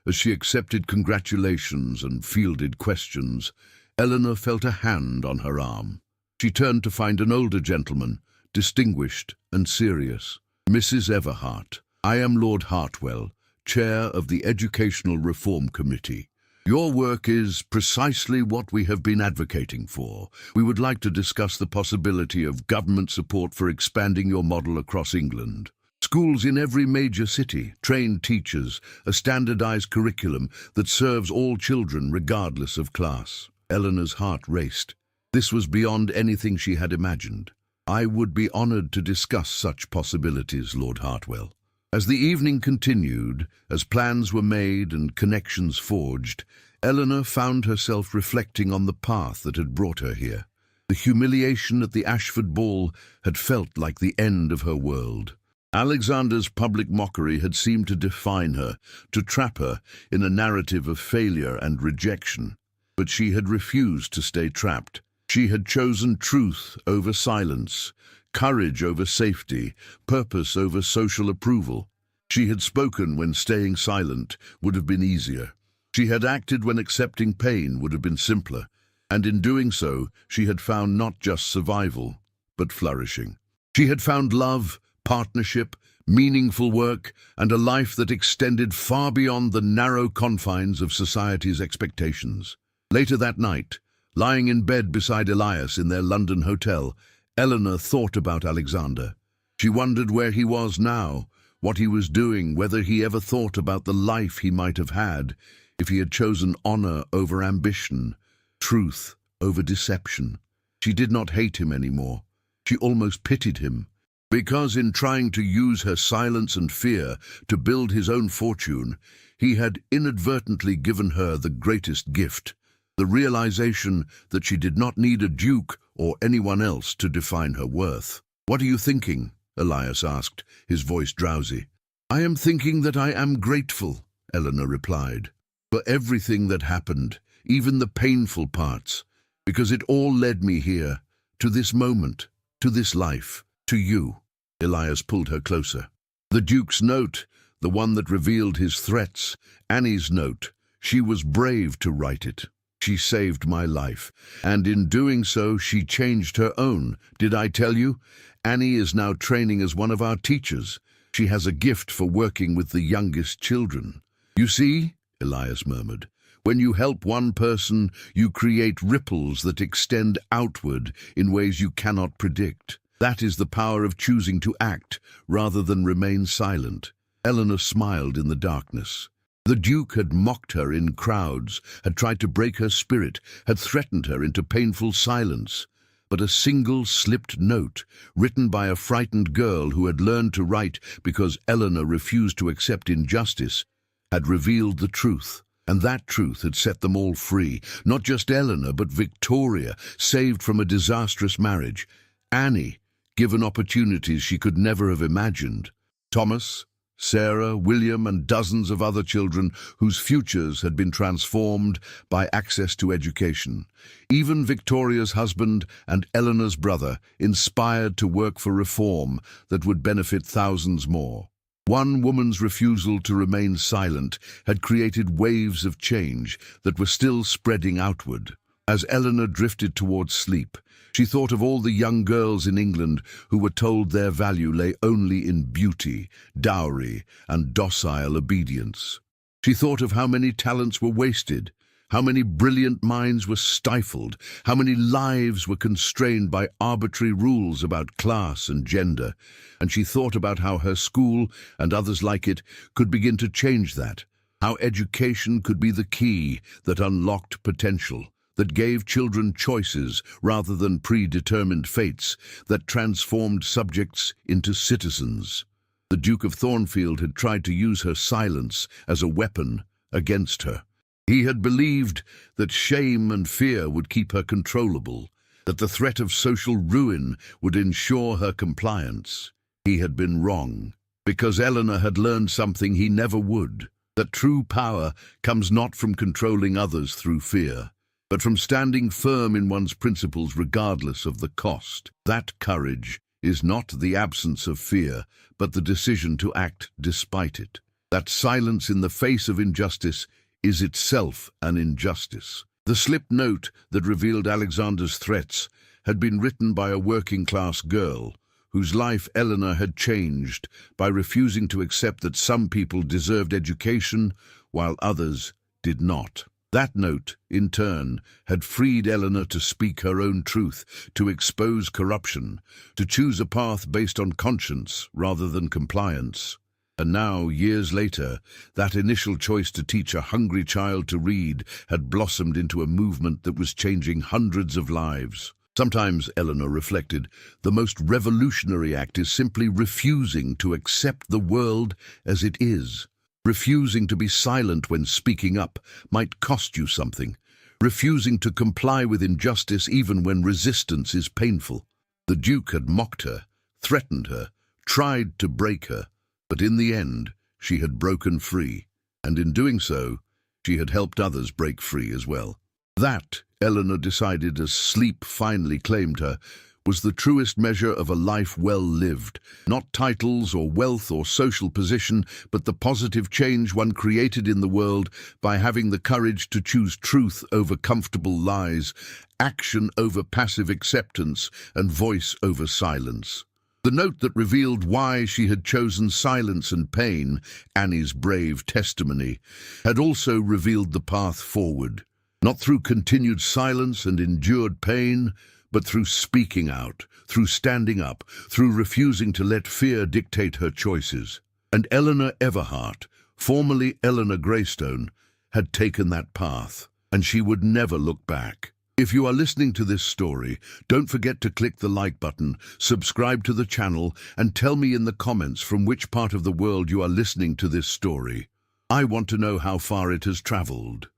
as she accepted congratulations and fielded questions, Eleanor felt a hand on her arm. She turned to find an older gentleman, distinguished and serious. Mrs. Everhart, I am Lord Hartwell, Chair of the Educational Reform Committee. Your work is precisely what we have been advocating for. We would like to discuss the possibility of government support for expanding your model across England. Schools in every major city, trained teachers, a standardized curriculum that serves all children regardless of class. Eleanor's heart raced. This was beyond anything she had imagined. I would be honored to discuss such possibilities, Lord Hartwell. As the evening continued, as plans were made and connections forged, Eleanor found herself reflecting on the path that had brought her here. The humiliation at the Ashford ball had felt like the end of her world. Alexander's public mockery had seemed to define her, to trap her in a narrative of failure and rejection. But she had refused to stay trapped. She had chosen truth over silence, courage over safety, purpose over social approval. She had spoken when staying silent would have been easier. She had acted when accepting pain would have been simpler. And in doing so, she had found not just survival, but flourishing. She had found love, partnership, meaningful work, and a life that extended far beyond the narrow confines of society's expectations. Later that night, lying in bed beside Elias in their London hotel, Eleanor thought about Alexander. She wondered where he was now, what he was doing, whether he ever thought about the life he might have had if he had chosen honor over ambition, truth over deception. She did not hate him anymore. She almost pitied him, because in trying to use her silence and fear to build his own fortune, he had inadvertently given her the greatest gift, the realization that she did not need a duke or anyone else to define her worth. "What are you thinking?" Elias asked, his voice drowsy. "I am thinking that I am grateful," Eleanor replied, "for everything that happened, even the painful parts, because it all led me here, to this moment, to this life, to you." Elias pulled her closer. The Duke's note, the one that revealed his threats, Annie's note, she was brave to write it. "She saved my life, and in doing so she changed her own. Did I tell you? Annie is now training as one of our teachers. She has a gift for working with the youngest children." "You see," Elias murmured, "when you help one person, you create ripples that extend outward in ways you cannot predict. That is the power of choosing to act rather than remain silent." Eleanor smiled in the darkness. The Duke had mocked her in crowds, had tried to break her spirit, had threatened her into painful silence. But a single slipped note, written by a frightened girl who had learned to write because Eleanor refused to accept injustice, had revealed the truth. And that truth had set them all free. Not just Eleanor, but Victoria, saved from a disastrous marriage. Annie, given opportunities she could never have imagined. Thomas, Sarah, William, and dozens of other children whose futures had been transformed by access to education. Even Victoria's husband and Eleanor's brother, inspired to work for reform that would benefit thousands more. One woman's refusal to remain silent had created waves of change that were still spreading outward. As Eleanor drifted towards sleep, she thought of all the young girls in England who were told their value lay only in beauty, dowry, and docile obedience. She thought of how many talents were wasted, how many brilliant minds were stifled, how many lives were constrained by arbitrary rules about class and gender, and she thought about how her school and others like it could begin to change that, how education could be the key that unlocked potential, that gave children choices rather than predetermined fates, that transformed subjects into citizens. The Duke of Thornfield had tried to use her silence as a weapon against her. He had believed that shame and fear would keep her controllable, that the threat of social ruin would ensure her compliance. He had been wrong, because Eleanor had learned something he never would, that true power comes not from controlling others through fear, but from standing firm in one's principles regardless of the cost. That courage is not the absence of fear, but the decision to act despite it. That silence in the face of injustice is itself an injustice. The slipped note that revealed Alexander's threats had been written by a working-class girl whose life Eleanor had changed by refusing to accept that some people deserved education while others did not. That note, in turn, had freed Eleanor to speak her own truth, to expose corruption, to choose a path based on conscience rather than compliance. And now, years later, that initial choice to teach a hungry child to read had blossomed into a movement that was changing hundreds of lives. Sometimes, Eleanor reflected, the most revolutionary act is simply refusing to accept the world as it is. Refusing to be silent when speaking up might cost you something. Refusing to comply with injustice even when resistance is painful. The Duke had mocked her, threatened her, tried to break her, but in the end, she had broken free, and in doing so, she had helped others break free as well. That, Eleanor decided as sleep finally claimed her, was the truest measure of a life well lived. Not titles or wealth or social position, but the positive change one created in the world by having the courage to choose truth over comfortable lies, action over passive acceptance, and voice over silence. The note that revealed why she had chosen silence and pain, Annie's brave testimony, had also revealed the path forward. Not through continued silence and endured pain, but through speaking out, through standing up, through refusing to let fear dictate her choices. And Eleanor Everhart, formerly Eleanor Greystone, had taken that path, and she would never look back. If you are listening to this story, don't forget to click the like button, subscribe to the channel, and tell me in the comments from which part of the world you are listening to this story. I want to know how far it has traveled.